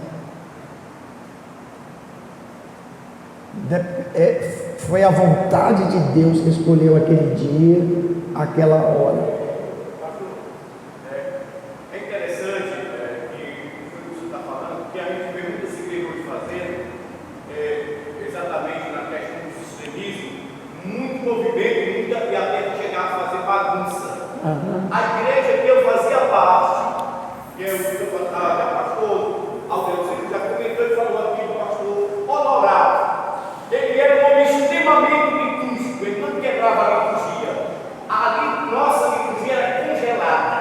Foi a vontade de Deus que escolheu aquele dia, aquela hora. É interessante que o que você está falando, que a gente vê muitas igrejas fazendo, exatamente na questão do extremismo, muito movimento, e até chegar a fazer bagunça. A igreja que eu fazia parte, que é o pastor Aldeusino já comentou e falou aqui do pastor Honorato. Ele era um homem extremamente litúrgico, ele não quebrava a liturgia. Nossa liturgia era congelada.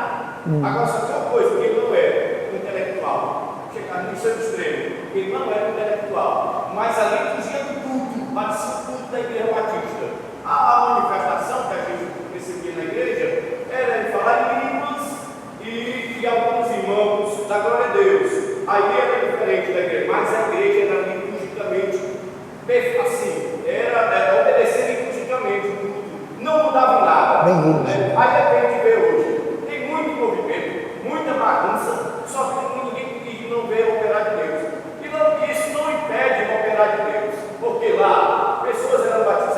Agora, só tinha uma coisa, que ele não era intelectual. Chegar no seu extremo, ele não era intelectual. Mas a liturgia do culto, parecia o culto da igreja batista. A manifestação que a gente recebia na igreja era ele falar em línguas e alguns irmãos da glória a Deus. A igreja era diferente da igreja, mas a igreja era liturgicamente assim, era obedecer liturgicamente o culto, não mudava nada. Aí a gente vê hoje, tem muito movimento, muita bagunça, só que ninguém não vê o operar de Deus. E isso não impede o operar de Deus, porque lá pessoas eram batizadas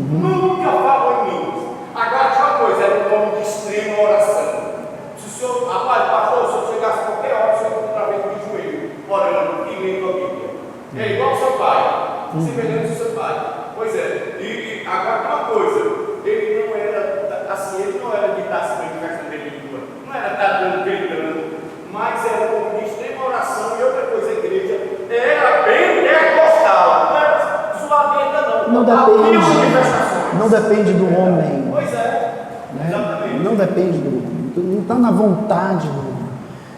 Nunca falou em línguas. Agora, tinha uma coisa, era um homem de extrema oração. Se o senhor, rapaz, pastor, se o senhor chegasse a qualquer hora, o senhor encontrava ele de joelho, orando e lendo a Bíblia. É igual ao seu pai, semelhante ao seu pai. Pois é, e agora tem uma coisa, ele não era, assim, ele não era de estar se manifestando em língua, não era estar dando, gritando, mas era um homem de extrema oração. E outra coisa, a igreja era pentecostal, não era zoadenta, não. Não depende do homem. Pois é, Né? exatamente. Não depende do homem, não está na vontade do homem.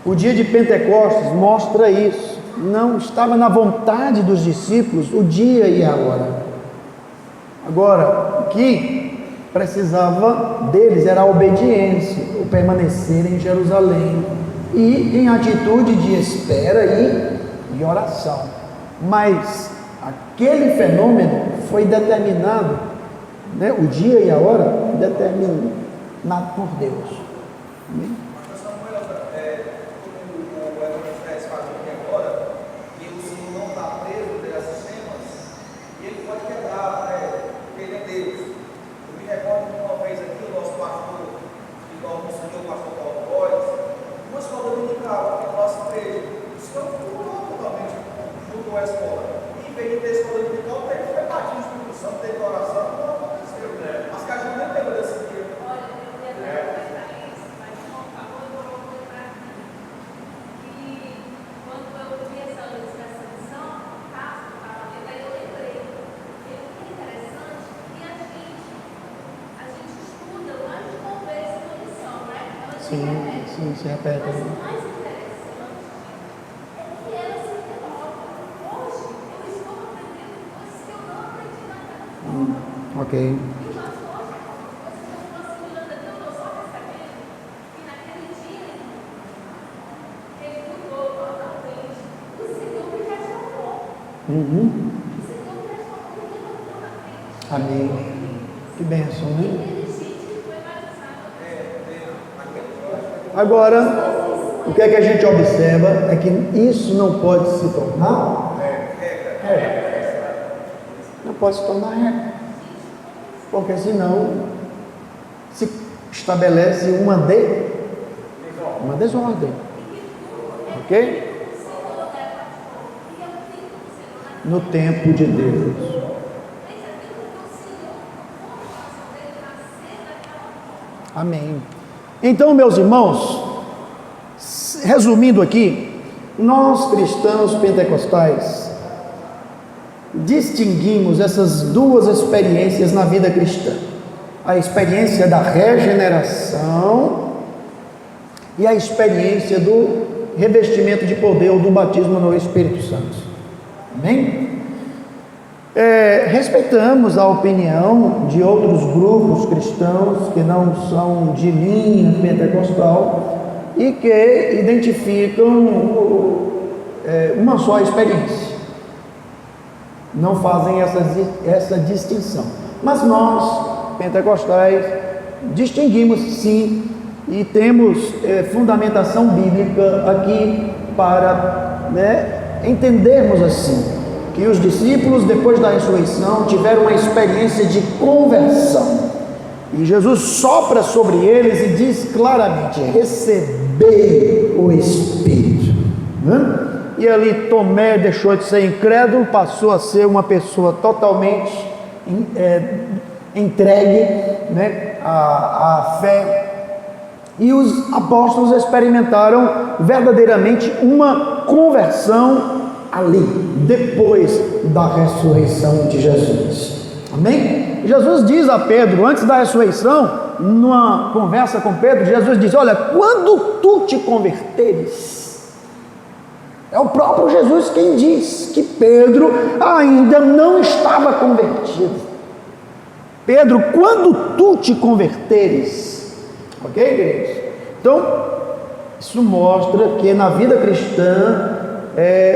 O dia de Pentecostes mostra isso. Não estava na vontade dos discípulos o dia e a hora. Agora, o que precisava deles era a obediência, o permanecer em Jerusalém e em atitude de espera e oração. Mas aquele fenômeno foi determinado, né? O dia e a hora determinado por Deus. Amém? Sim, se repete. Mas o mais interessante é que ela se renova. Hoje eu estou aprendendo coisas que eu não aprendi naquela forma. Ok. E nós hoje, coisas que eu estou assimilando aqui, eu estou só percebendo que naquele dia ele mudou totalmente. O Senhor me restaurou. O Senhor me restaurou, me levantou na frente. Amém. Que bênção, né? Agora, o que é que a gente observa é que isso não pode se tornar regra. Não pode se tornar regra. Porque senão se estabelece uma desordem. Ok? No tempo de Deus. Amém. Então, meus irmãos, resumindo aqui, nós cristãos pentecostais distinguimos essas duas experiências na vida cristã: a experiência da regeneração e a experiência do revestimento de poder ou do batismo no Espírito Santo. Amém? Respeitamos a opinião de outros grupos cristãos que não são de linha pentecostal e que identificam uma só experiência, não fazem essa distinção. Mas nós, pentecostais, distinguimos sim e temos fundamentação bíblica aqui para entendermos assim que os discípulos, depois da ressurreição, tiveram uma experiência de conversão. E Jesus sopra sobre eles e diz claramente: recebei o Espírito. E ali Tomé deixou de ser incrédulo, passou a ser uma pessoa totalmente entregue à fé. E os apóstolos experimentaram verdadeiramente uma conversão ali, depois da ressurreição de Jesus. Amém? Jesus diz a Pedro, antes da ressurreição, numa conversa com Pedro, Jesus diz: olha, quando tu te converteres, é o próprio Jesus quem diz que Pedro ainda não estava convertido. Pedro, quando tu te converteres, ok, igreja? Então, isso mostra que na vida cristã,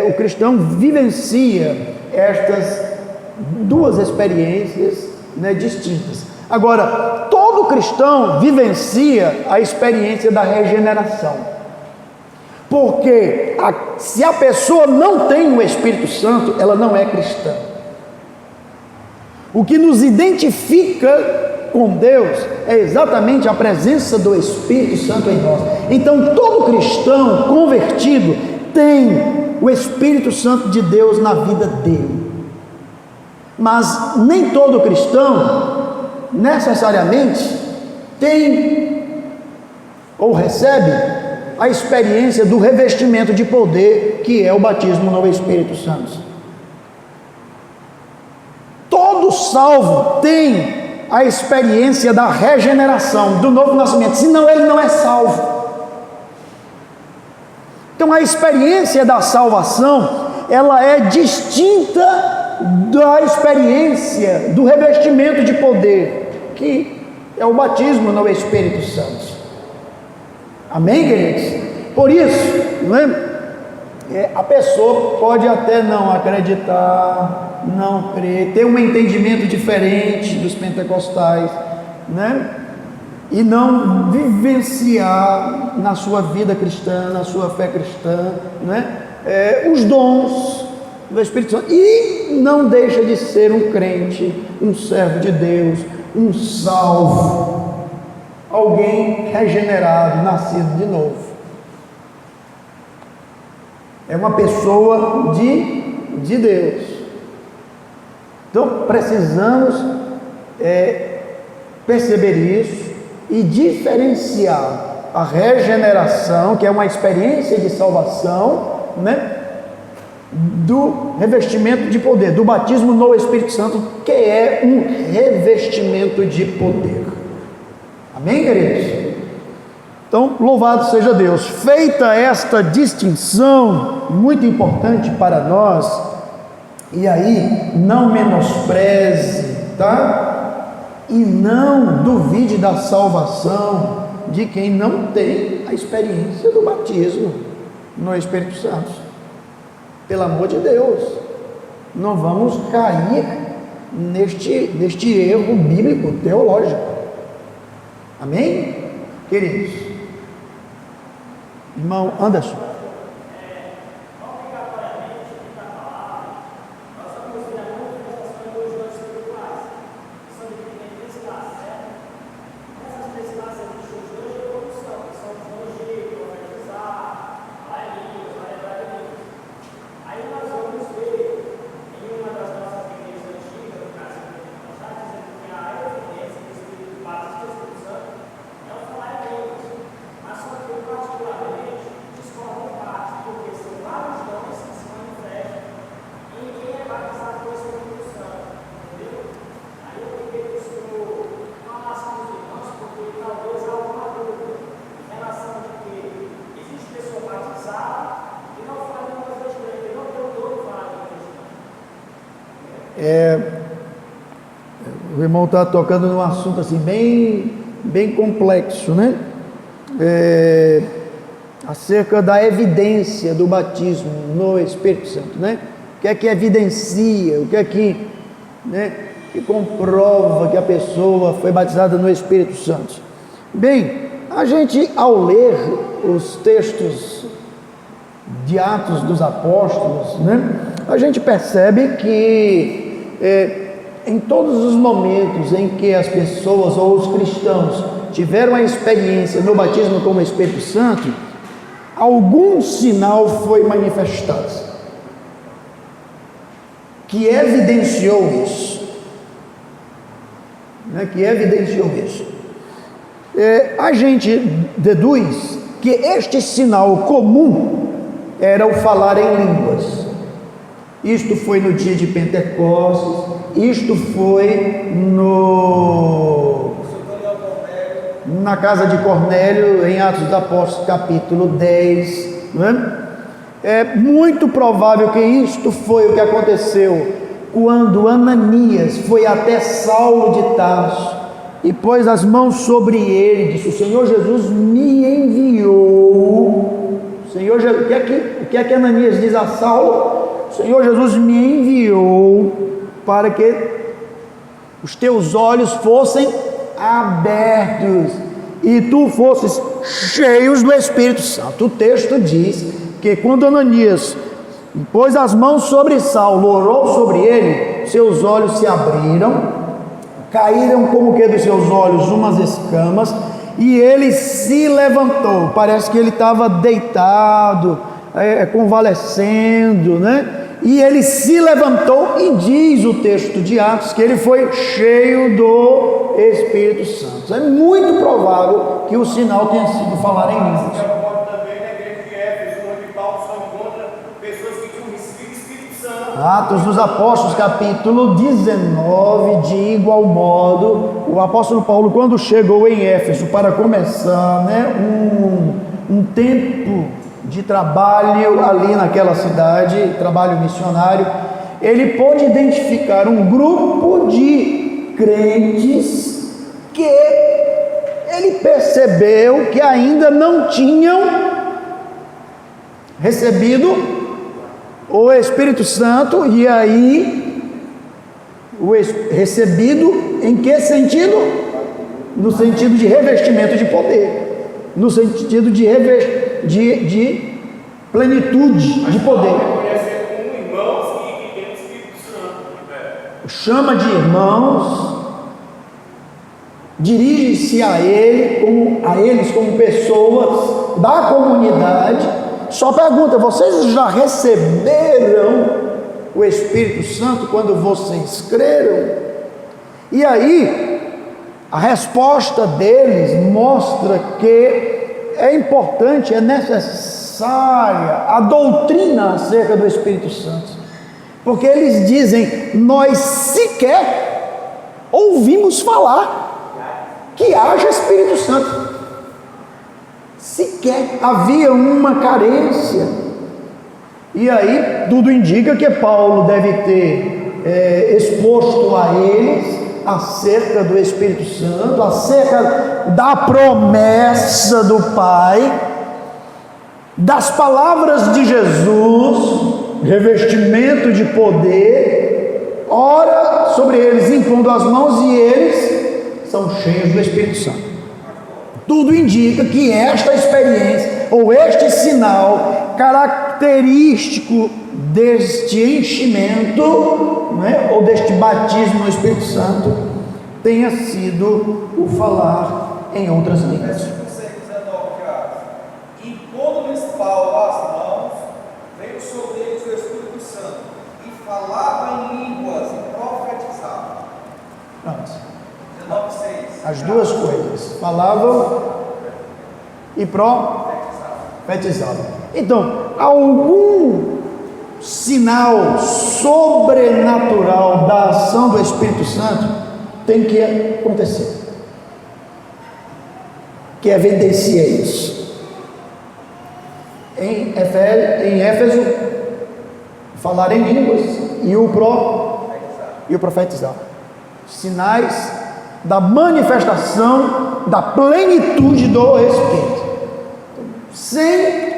o cristão vivencia estas duas experiências distintas. Agora, todo cristão vivencia a experiência da regeneração, porque se a pessoa não tem o Espírito Santo, ela não é cristã. O que nos identifica com Deus é exatamente a presença do Espírito Santo em nós. Então, todo cristão convertido tem o Espírito Santo de Deus na vida dele. Mas nem todo cristão necessariamente tem ou recebe a experiência do revestimento de poder, que é o batismo no Espírito Santo. Todo salvo tem a experiência da regeneração, do novo nascimento, senão ele não é salvo. Então a experiência da salvação, ela é distinta da experiência do revestimento de poder, que é o batismo no Espírito Santo. Amém, queridos? Por isso, não é? A pessoa pode até não acreditar, não crer, ter um entendimento diferente dos pentecostais, né? E não vivenciar na sua vida cristã, na sua fé cristã, né? Os dons do Espírito Santo, e não deixa de ser um crente, um servo de Deus, um salvo, alguém regenerado, nascido de novo. É uma pessoa de Deus. Então precisamos perceber isso e diferenciar a regeneração, que é uma experiência de salvação, né, do revestimento de poder, do batismo no Espírito Santo, que é um revestimento de poder. Amém, queridos? Então, louvado seja Deus. Feita esta distinção muito importante para nós, e aí não menospreze, tá? E não duvide da salvação de quem não tem a experiência do batismo no Espírito Santo. Pelo amor de Deus, não vamos cair neste erro bíblico, teológico. Amém? Queridos, irmão Anderson. O irmão está tocando num assunto assim bem complexo, né? Acerca da evidência do batismo no Espírito Santo, né? O que evidencia, o que né, que comprova que a pessoa foi batizada no Espírito Santo. Bem, a gente, ao ler os textos de Atos dos Apóstolos, né, a gente percebe que em todos os momentos em que as pessoas ou os cristãos tiveram a experiência no batismo com o Espírito Santo, algum sinal foi manifestado que evidenciou isso, né? A gente deduz que este sinal comum era o falar em línguas. Isto foi no dia de Pentecostes, isto foi na casa de Cornélio, em Atos dos Apóstolos, capítulo 10, né? É muito provável que isto foi o que aconteceu quando Ananias foi até Saulo de Tarso e pôs as mãos sobre ele e disse: o Senhor Jesus me enviou. O que é que Ananias diz a Saulo? O Senhor Jesus me enviou para que os teus olhos fossem abertos e tu fosses cheios do Espírito Santo. O texto diz que quando Ananias pôs as mãos sobre Saulo, orou sobre ele, seus olhos se abriram, caíram como que dos seus olhos umas escamas, e ele se levantou. Parece que ele estava deitado, convalescendo, né? E ele se levantou, e diz o texto de Atos que ele foi cheio do Espírito Santo. É muito provável que o sinal tenha sido falar em línguas. Também na igreja de Éfeso, onde Paulo só encontra pessoas que tinham recebido o Espírito Santo. Atos dos Apóstolos, capítulo 19, de igual modo, o apóstolo Paulo, quando chegou em Éfeso para começar, né, um tempo de trabalho ali naquela cidade, trabalho missionário, ele pôde identificar um grupo de crentes que ele percebeu que ainda não tinham recebido o Espírito Santo. E aí, recebido em que sentido? No sentido de revestimento de poder, no sentido de plenitude de poder. Reconhecer como irmãos que têm o Espírito Santo. Chama de irmãos, dirige-se a eles como pessoas da comunidade. Só pergunta: vocês já receberam o Espírito Santo quando vocês creram? E aí, a resposta deles mostra que é importante, é necessária a doutrina acerca do Espírito Santo, porque eles dizem: nós sequer ouvimos falar que haja Espírito Santo. Sequer havia uma carência. E aí tudo indica que Paulo deve ter exposto a eles acerca do Espírito Santo, acerca da promessa do Pai, das palavras de Jesus, revestimento de poder, ora sobre eles impondo as mãos, e eles são cheios do Espírito Santo. Tudo indica que esta experiência, ou este sinal característico deste enchimento, né, ou deste batismo no Espírito Santo, tenha sido o falar em outras línguas. Versículo 19, e pondo-lhes Paulo as mãos, veio sobre eles o Espírito Santo, e falava em línguas e profetizava. Pronto. 19:6. As duas coisas, falavam e profetizavam. Então, algum sinal sobrenatural da ação do Espírito Santo tem que acontecer, que evidencia isso. Em Éfeso, falar em línguas e o profetizar. Sinais da manifestação da plenitude do Espírito. Sem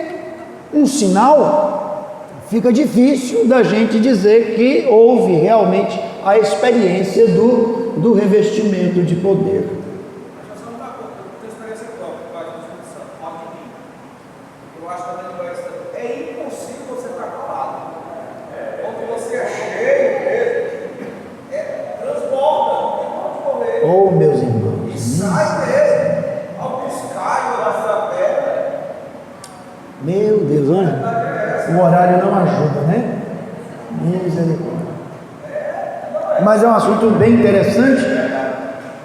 um sinal, fica difícil da gente dizer que houve realmente a experiência do revestimento de poder. Mas você não está com experiência própria, Pai do Espírito Santo, fala de mim. Eu acho também que é impossível você estar calado. Quando você é cheio mesmo, transborda, não tem como correr. Oh, meus irmãos. E sai mesmo, ao piscar e olhar da pedra. Meu Deus, olha, o horário não ajuda, né? Misericórdia. Mas é um assunto bem interessante.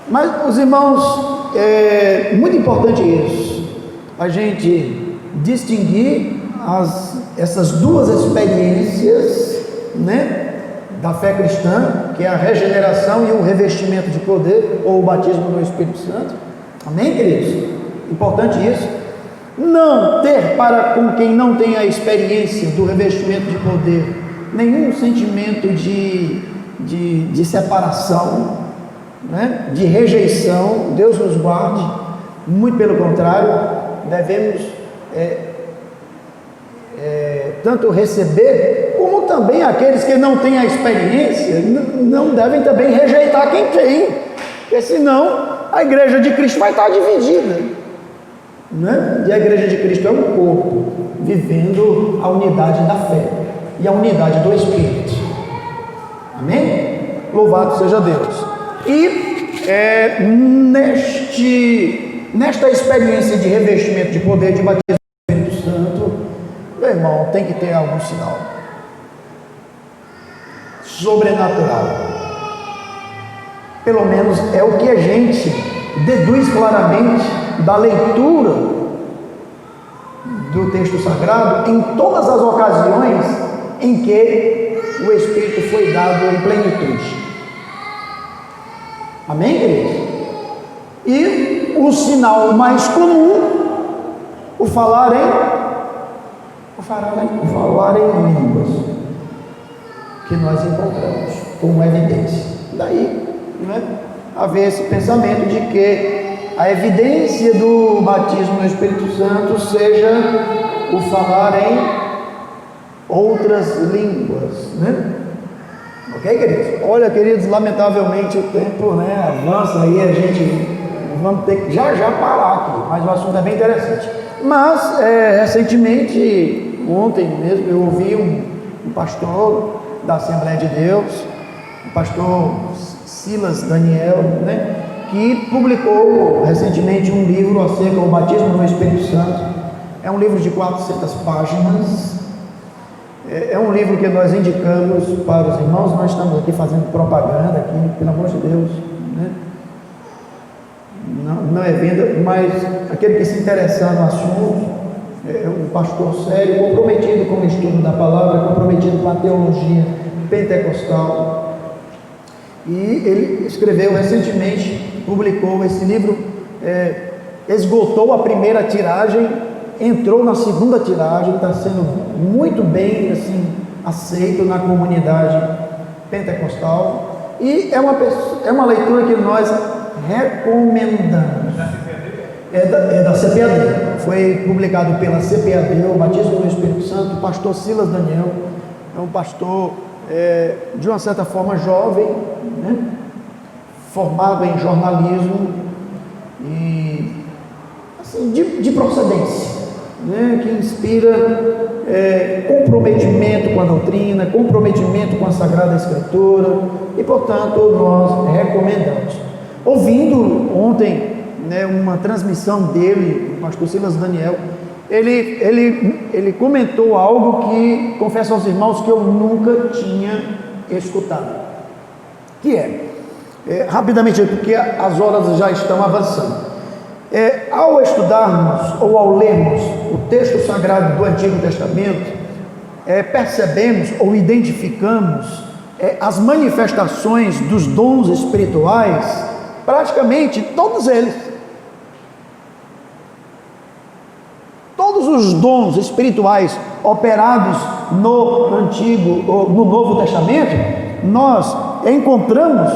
Mas, os irmãos, é muito importante isso, a gente distinguir essas duas experiências, né, da fé cristã, que é a regeneração e o revestimento de poder, ou o batismo no Espírito Santo. Amém, queridos? Importante isso. Não ter para com quem não tem a experiência do revestimento de poder nenhum sentimento de separação, né? De rejeição. Deus nos guarde. Muito pelo contrário, devemos tanto receber, como também aqueles que não têm a experiência não devem também rejeitar quem tem, porque senão a igreja de Cristo vai estar dividida, né? E a igreja de Cristo é um corpo vivendo a unidade da fé e a unidade do Espírito. Amém? Louvado seja Deus. E nesta experiência de revestimento de poder, de batismo do Espírito Santo, meu irmão, tem que ter algum sinal sobrenatural. Pelo menos é o que a gente deduz claramente da leitura do texto sagrado em todas as ocasiões em que o Espírito foi dado em plenitude. Amém, queridos? E o sinal mais comum, o falar em línguas, que nós encontramos como evidência. Daí, né, haver esse pensamento de que a evidência do batismo no Espírito Santo seja o falar em outras línguas, né? Ok, queridos? Olha, queridos, lamentavelmente o tempo, né, avança aí, a gente vamos ter que já parar aqui, mas o assunto é bem interessante. Mas, recentemente, ontem mesmo, eu ouvi um pastor da Assembleia de Deus, o pastor Silas Daniel, né, que publicou recentemente um livro acerca do batismo no Espírito Santo. É um livro de 400 páginas. É um livro que nós indicamos para os irmãos. Nós estamos aqui fazendo propaganda aqui, pelo amor de Deus, né? Não é venda, mas aquele que se interessar no assunto, é um pastor sério, comprometido com o estudo da palavra, comprometido com a teologia pentecostal. E ele escreveu recentemente, publicou esse livro, esgotou a primeira tiragem, entrou na segunda tiragem, está sendo muito bem assim, aceito na comunidade pentecostal. E é uma leitura que nós recomendamos. É da CPAD, foi publicado pela CPAD, o Batismo no Espírito Santo. O pastor Silas Daniel é um pastor de uma certa forma jovem, né? Formado em jornalismo e assim, de procedência, né? Que inspira comprometimento com a doutrina, comprometimento com a Sagrada Escritura, e portanto nós recomendamos. Ouvindo ontem, né, uma transmissão dele, o pastor Silas Daniel, ele comentou algo que, confesso aos irmãos, que eu nunca tinha escutado, que rapidamente, porque as horas já estão avançando. Ao estudarmos ou ao lermos o texto sagrado do Antigo Testamento, percebemos ou identificamos as manifestações dos dons espirituais, praticamente todos eles. Todos os dons espirituais operados no Antigo ou no Novo Testamento, nós encontramos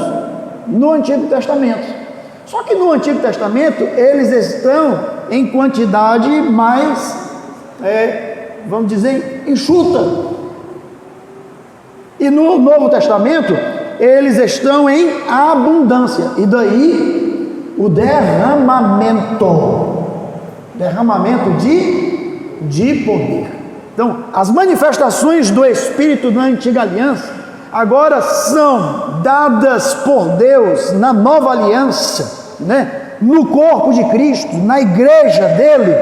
no Antigo Testamento. Só que no Antigo Testamento eles estão em quantidade mais, vamos dizer, enxuta. E no Novo Testamento eles estão em abundância. E daí o derramamento de poder. Então, as manifestações do Espírito na Antiga Aliança agora são dadas por Deus na Nova Aliança, né? No corpo de Cristo, na igreja dele,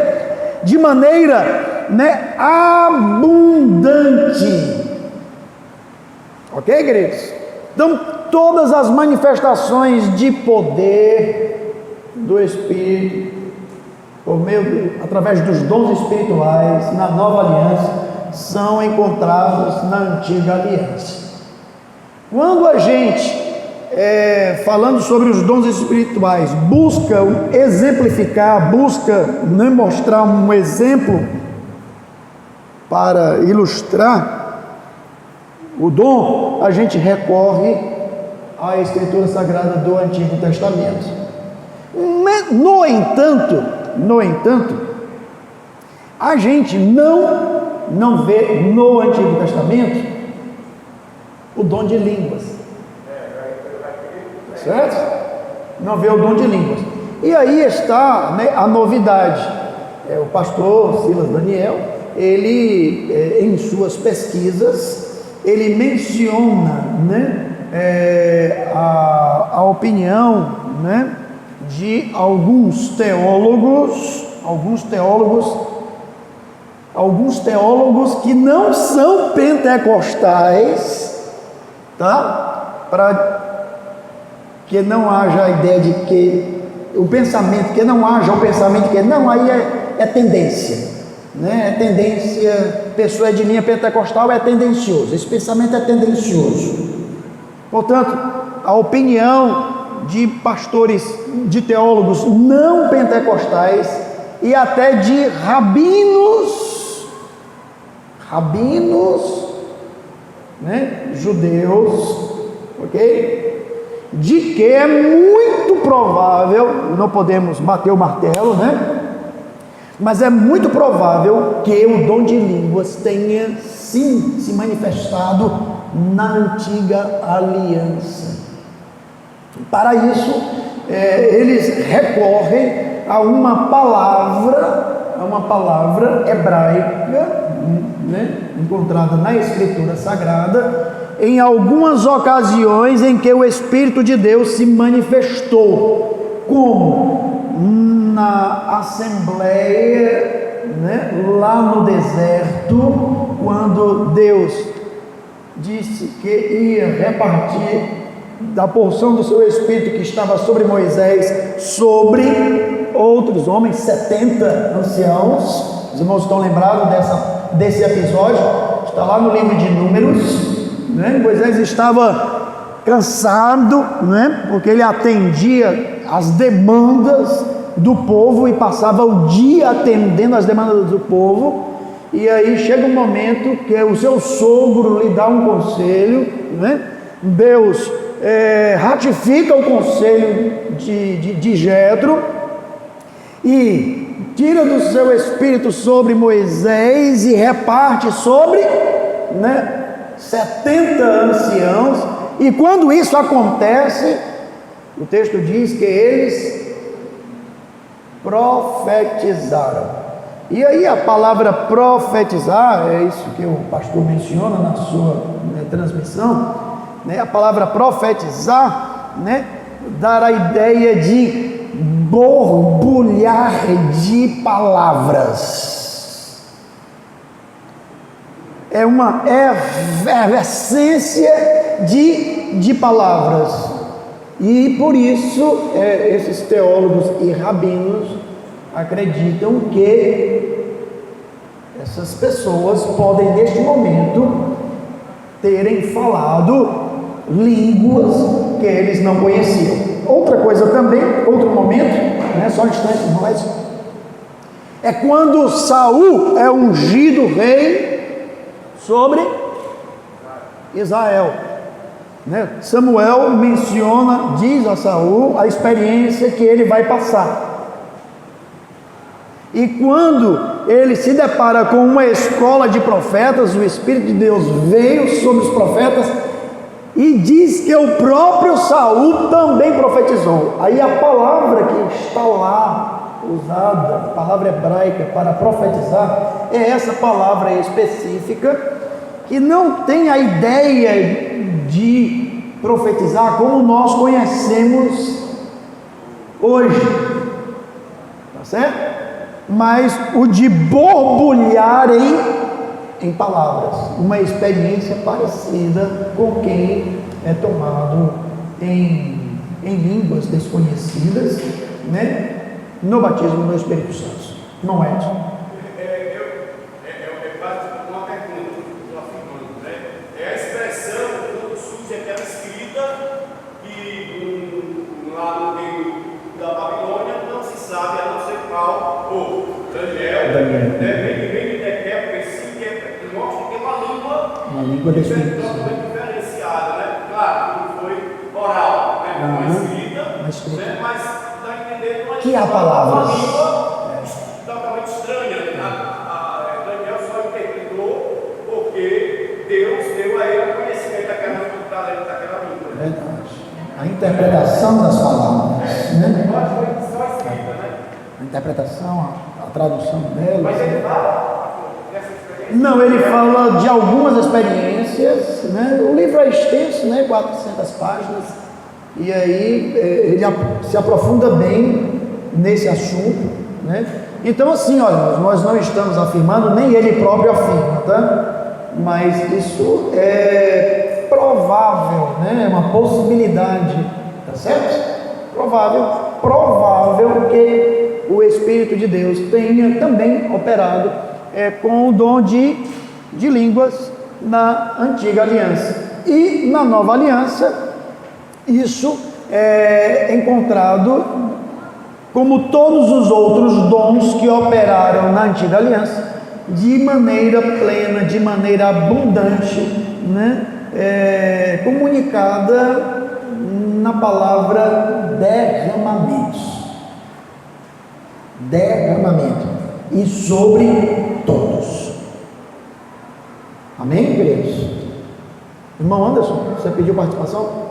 de maneira, né, abundante. Ok, queridos? Então, todas as manifestações de poder do Espírito, através dos dons espirituais na Nova Aliança, são encontrados na Antiga Aliança. Quando a gente, falando sobre os dons espirituais, busca exemplificar, busca mostrar um exemplo para ilustrar o dom, a gente recorre à Escritura Sagrada do Antigo Testamento. No entanto, a gente não vê no Antigo Testamento o dom de línguas, certo? Não vê o dom de línguas. E aí está, né, a novidade. O pastor Silas Daniel, ele em suas pesquisas, ele menciona, né, a opinião, né, de alguns teólogos que não são pentecostais, tá? Para que não haja a ideia de que o pensamento que não, aí é tendência, né? É tendência, pessoa de linha pentecostal é tendencioso, esse pensamento é tendencioso. Portanto, a opinião de pastores, de teólogos não pentecostais e até de rabinos, né, judeus, ok? De que é muito provável, não podemos bater o martelo, né? Mas é muito provável que o dom de línguas tenha sim se manifestado na antiga aliança. Para isso, eles recorrem a uma palavra hebraica, né, encontrada na Escritura Sagrada, em algumas ocasiões em que o Espírito de Deus se manifestou, como na Assembleia, né, lá no deserto, quando Deus disse que ia repartir da porção do seu Espírito que estava sobre Moisés, sobre outros homens, 70 anciãos. Os irmãos estão lembrados desse episódio? Está lá no livro de Números, né? Moisés estava cansado, né? Porque ele atendia as demandas do povo e passava o dia atendendo as demandas do povo. E aí chega um momento que o seu sogro lhe dá um conselho, né? Deus ratifica o conselho de Jetro e tira do seu espírito sobre Moisés e reparte sobre, né, 70 anciãos. E quando isso acontece, o texto diz que eles profetizaram. E aí a palavra profetizar, é isso que o pastor menciona na sua, né, transmissão, né? A palavra profetizar, né, dar a ideia de borbulhar de palavras. É uma efervescência de palavras. E por isso esses teólogos e rabinos acreditam que essas pessoas podem neste momento terem falado línguas que eles não conheciam. Outra coisa também, outro momento, né, só um instante, irmãos, é quando Saul é ungido rei sobre Israel, né? Samuel menciona, diz a Saul a experiência que ele vai passar. E quando ele se depara com uma escola de profetas, o Espírito de Deus veio sobre os profetas e diz que o próprio Saul também profetizou. Aí a palavra que está lá usada, a palavra hebraica para profetizar, é essa palavra específica, que não tem a ideia de profetizar como nós conhecemos hoje, tá certo? Mas o de borbulhar em palavras, uma experiência parecida com quem é tomado em línguas desconhecidas, né, no batismo do Espírito Santo. Não é isso? É quase uma pergunta, estou afirmando, né? É a expressão quando surge aquela escrita que lá no reino da Babilônia não se sabe a não ser qual povo. Daniel, né? Vem de Dequepo, que mostra que é uma língua diferenciada, né? Claro, não foi oral, né? Uma escrita, né? Mas dá a entender que a palavra uma língua totalmente estranha. Daniel só interpretou porque Deus deu a ele o conhecimento daquela língua. Verdade. A interpretação das palavras, né? Foi só escrita, né? A interpretação, a tradução dela. Mas ele fala nessa expressão. Não, ele fala de algumas experiências, né? O livro é extenso, né? 400 páginas, e aí ele se aprofunda bem nesse assunto, né? Então, assim, olha, nós não estamos afirmando, nem ele próprio afirma, tá? Mas isso é provável, né? É uma possibilidade, tá certo? Provável que o Espírito de Deus tenha também operado com o dom de línguas na antiga aliança. E na nova aliança, isso é encontrado como todos os outros dons que operaram na antiga aliança, de maneira plena, de maneira abundante, né? Comunicada na palavra derramamento, e sobre todos. Amém, queridos? Irmão Anderson, você pediu participação?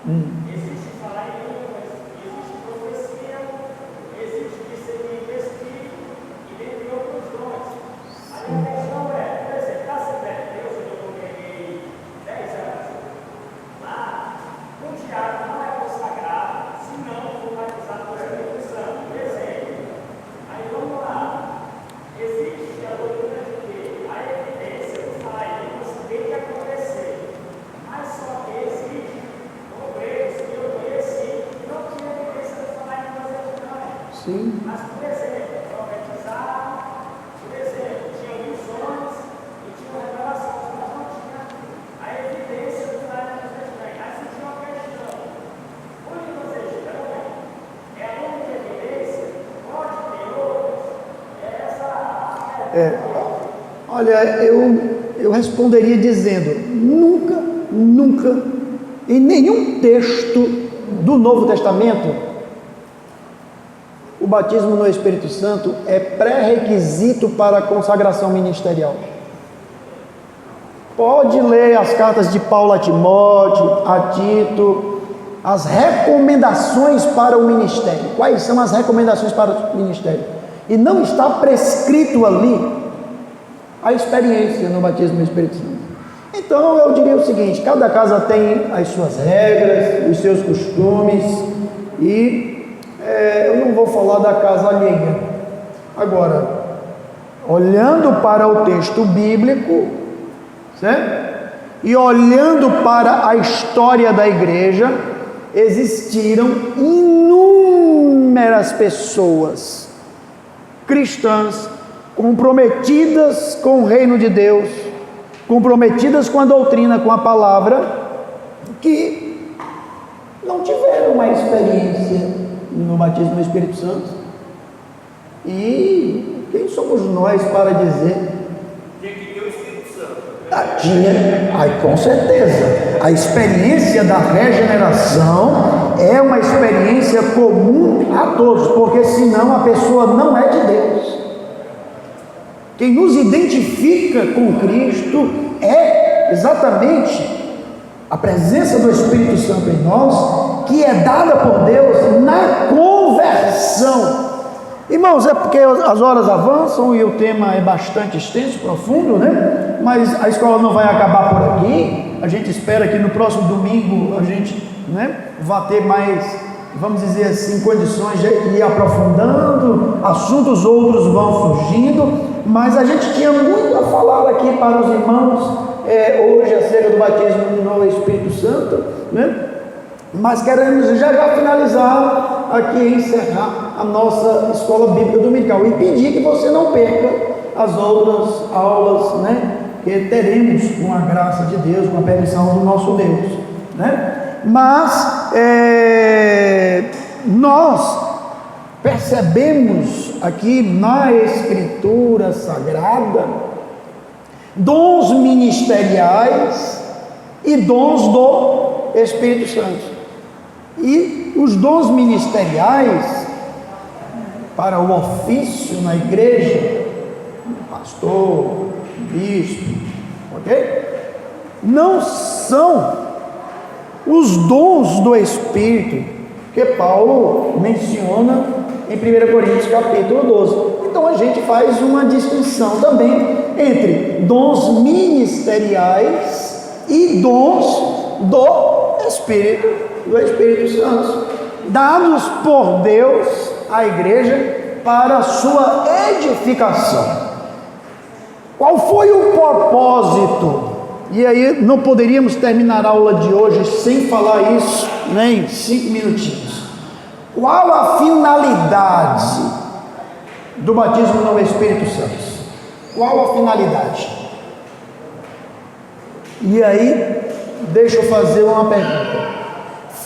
Existe falar em línguas, existe profecia, existe discernir o Espírito e dentre outros dons. A minha questão é, por exemplo, na Assembleia de Deus, onde eu peguei 10 anos, lá, um diácono não é consagrado se não for batizado pelo Espírito Santo. Por exemplo, aí vamos lá, existe a doutrina de que a evidência do falar em línguas tem que acontecer, mas só que existe obreiros que eu conheci não tinha evidência de falar em línguas estranhas. Sim. Mas, por exemplo, profetizaram, por exemplo, tinha visões e tinha revelações, mas não tinha a evidência de falar em línguas estranhas. Aí se tinha uma questão, o línguas estranhas é a única evidência, pode ter outras, Olha, eu responderia dizendo, nunca, em nenhum texto do Novo Testamento, o batismo no Espírito Santo é pré-requisito para a consagração ministerial. Pode ler as cartas de Paulo a Timóteo, a Tito, as recomendações para o ministério. Quais são as recomendações para o ministério? E não está prescrito ali a experiência no batismo no Espírito Santo. Então eu diria o seguinte: cada casa tem as suas regras, os seus costumes, e eu não vou falar da casa alheia. Agora, olhando para o texto bíblico, certo? E olhando para a história da igreja, existiram inúmeras pessoas cristãs comprometidas com o reino de Deus, comprometidas com a doutrina, com a palavra, que não tiveram uma experiência no batismo no Espírito Santo. E quem somos nós para dizer? Tinha que ter o Espírito Santo. Com certeza. A experiência da regeneração é uma experiência comum a todos, porque senão a pessoa não é de Deus. Quem nos identifica com Cristo é exatamente a presença do Espírito Santo em nós, que é dada por Deus na conversão. Irmãos, é porque as horas avançam e o tema é bastante extenso, profundo, né? Mas a escola não vai acabar por aqui. A gente espera que no próximo domingo a gente, vá ter mais, vamos dizer assim, condições de ir aprofundando, assuntos outros vão surgindo, mas a gente tinha muito a falar aqui para os irmãos hoje acerca do batismo no Espírito Santo, mas queremos já finalizar aqui, encerrar a nossa escola bíblica dominical e pedir que você não perca as outras aulas, que teremos com a graça de Deus, com a permissão do nosso Deus, né? Mas nós percebemos aqui na Escritura Sagrada dons ministeriais e dons do Espírito Santo. E os dons ministeriais para o ofício na igreja, pastor, bispo, ok? Não são os dons do Espírito que Paulo menciona em 1 Coríntios capítulo 12. Então a gente faz uma distinção também entre dons ministeriais e dons do Espírito Santo, dados por Deus à igreja para a sua edificação. Qual foi o propósito? E aí não poderíamos terminar a aula de hoje sem falar isso, nem 5 minutinhos. Qual a finalidade do batismo no Espírito Santo? Qual a finalidade? E aí, deixa eu fazer uma pergunta.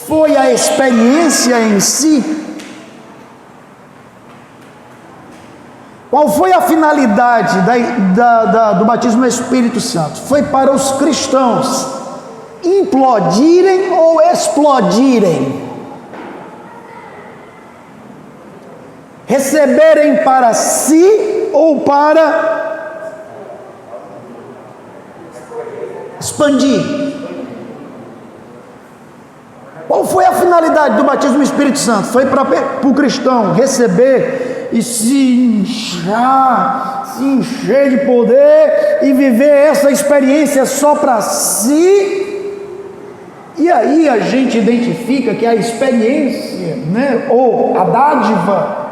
Foi a experiência em si? Qual foi a finalidade do batismo no Espírito Santo? Foi para os cristãos implodirem ou explodirem? Receberem para si ou para expandir? Qual foi a finalidade do batismo no Espírito Santo? Foi para o cristão receber e se encher de poder e viver essa experiência só para si. E aí a gente identifica que a experiência, né, ou a dádiva,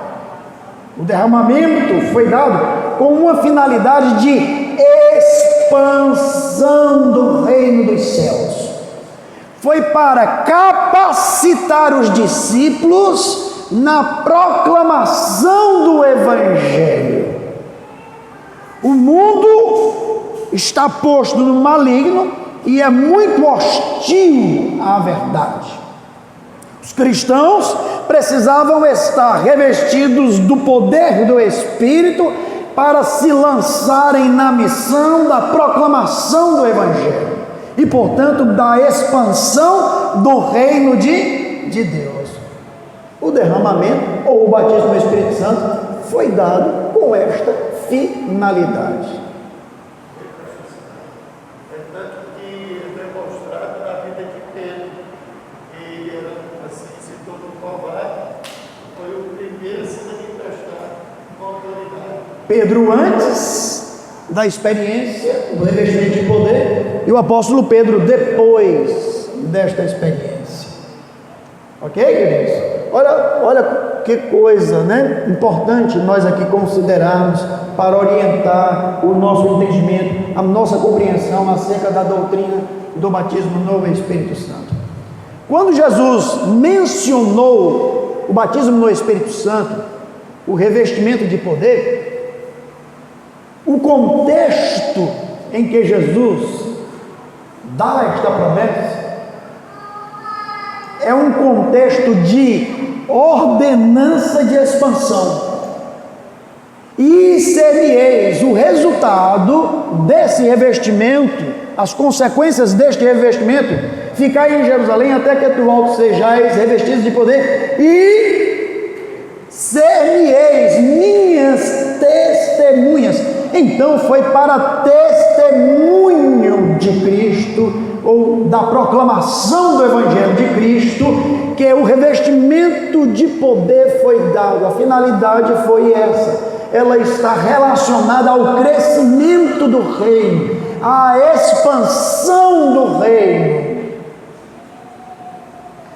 o derramamento foi dado com uma finalidade de expansão do reino dos céus. Foi para capacitar os discípulos na proclamação do Evangelho. O mundo está posto no maligno e é muito hostil à verdade. Os cristãos precisavam estar revestidos do poder do Espírito para se lançarem na missão da proclamação do Evangelho e, portanto, da expansão do reino de Deus. O derramamento ou o batismo no Espírito Santo foi dado com esta finalidade. É tanto que é demonstrado na vida de Pedro, que era, assim, se todo covarde, foi o primeiro a se manifestar com autoridade. Pedro antes da experiência do revestimento de poder e o apóstolo Pedro depois desta experiência. Ok, queridos? Olha que coisa, né? Importante nós aqui considerarmos para orientar o nosso entendimento, a nossa compreensão acerca da doutrina do batismo no Espírito Santo. Quando Jesus mencionou o batismo no Espírito Santo, o revestimento de poder, o contexto em que Jesus dá esta promessa é um contexto de ordenança de expansão. E sereis o resultado desse revestimento, as consequências deste revestimento, ficai em Jerusalém até que tu voltes sejais revestidos de poder e ser-me-eis minhas testemunhas. Então foi para testemunho de Cristo, ou da proclamação do Evangelho de Cristo, que o revestimento de poder foi dado. A finalidade foi essa. Ela está relacionada ao crescimento do reino, à expansão do reino.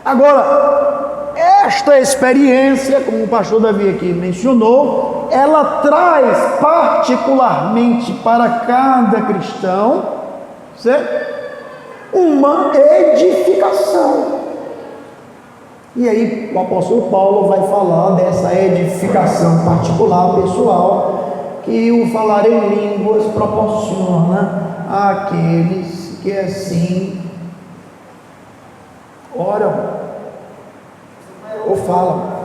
Agora, esta experiência, como o pastor Davi aqui mencionou, ela traz particularmente para cada cristão, certo? Uma edificação. E aí o apóstolo Paulo vai falar dessa edificação particular, pessoal, que o falar em línguas proporciona àqueles que assim oram ou falam.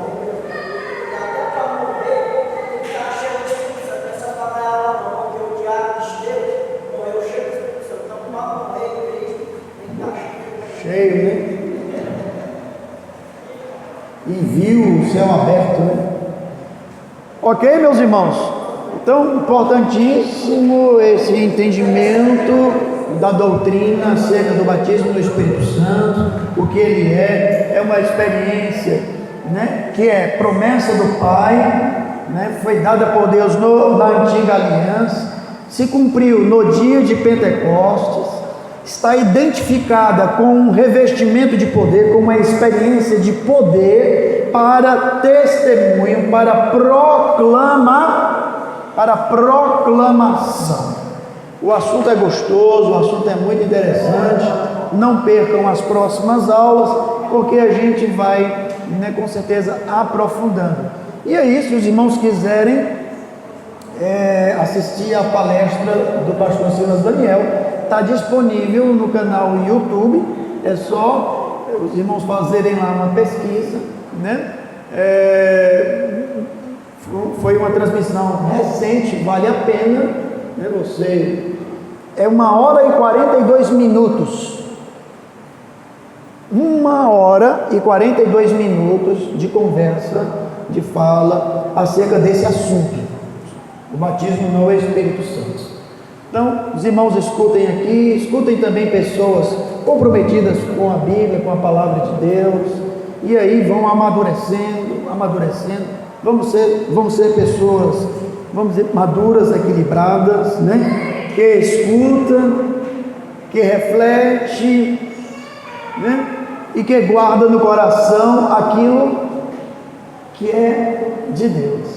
Cheio, né? E viu o céu aberto, né? Ok, meus irmãos? Então, importantíssimo esse entendimento da doutrina acerca do batismo no Espírito Santo, o que ele é uma experiência, né, que é promessa do Pai, né, foi dada por Deus na antiga aliança, se cumpriu no dia de Pentecostes, está identificada com um revestimento de poder, com uma experiência de poder para testemunho, para proclamação. O assunto é gostoso, o assunto é muito interessante. Não percam as próximas aulas, porque a gente vai, né, com certeza aprofundando. E aí, se os irmãos quiserem assistir a palestra do pastor Silas Daniel, está disponível no canal YouTube. É só os irmãos fazerem lá uma pesquisa, né? Foi uma transmissão recente, vale a pena, né? É 1h42 1h42 de conversa, de fala acerca desse assunto, o batismo no Espírito Santo. Então, os irmãos escutem aqui, escutem também pessoas comprometidas com a Bíblia, com a palavra de Deus, e aí vão amadurecendo, vamos ser pessoas, vamos dizer, maduras, equilibradas, né? Que escuta, que reflete, né? E que guarda no coração aquilo que é de Deus.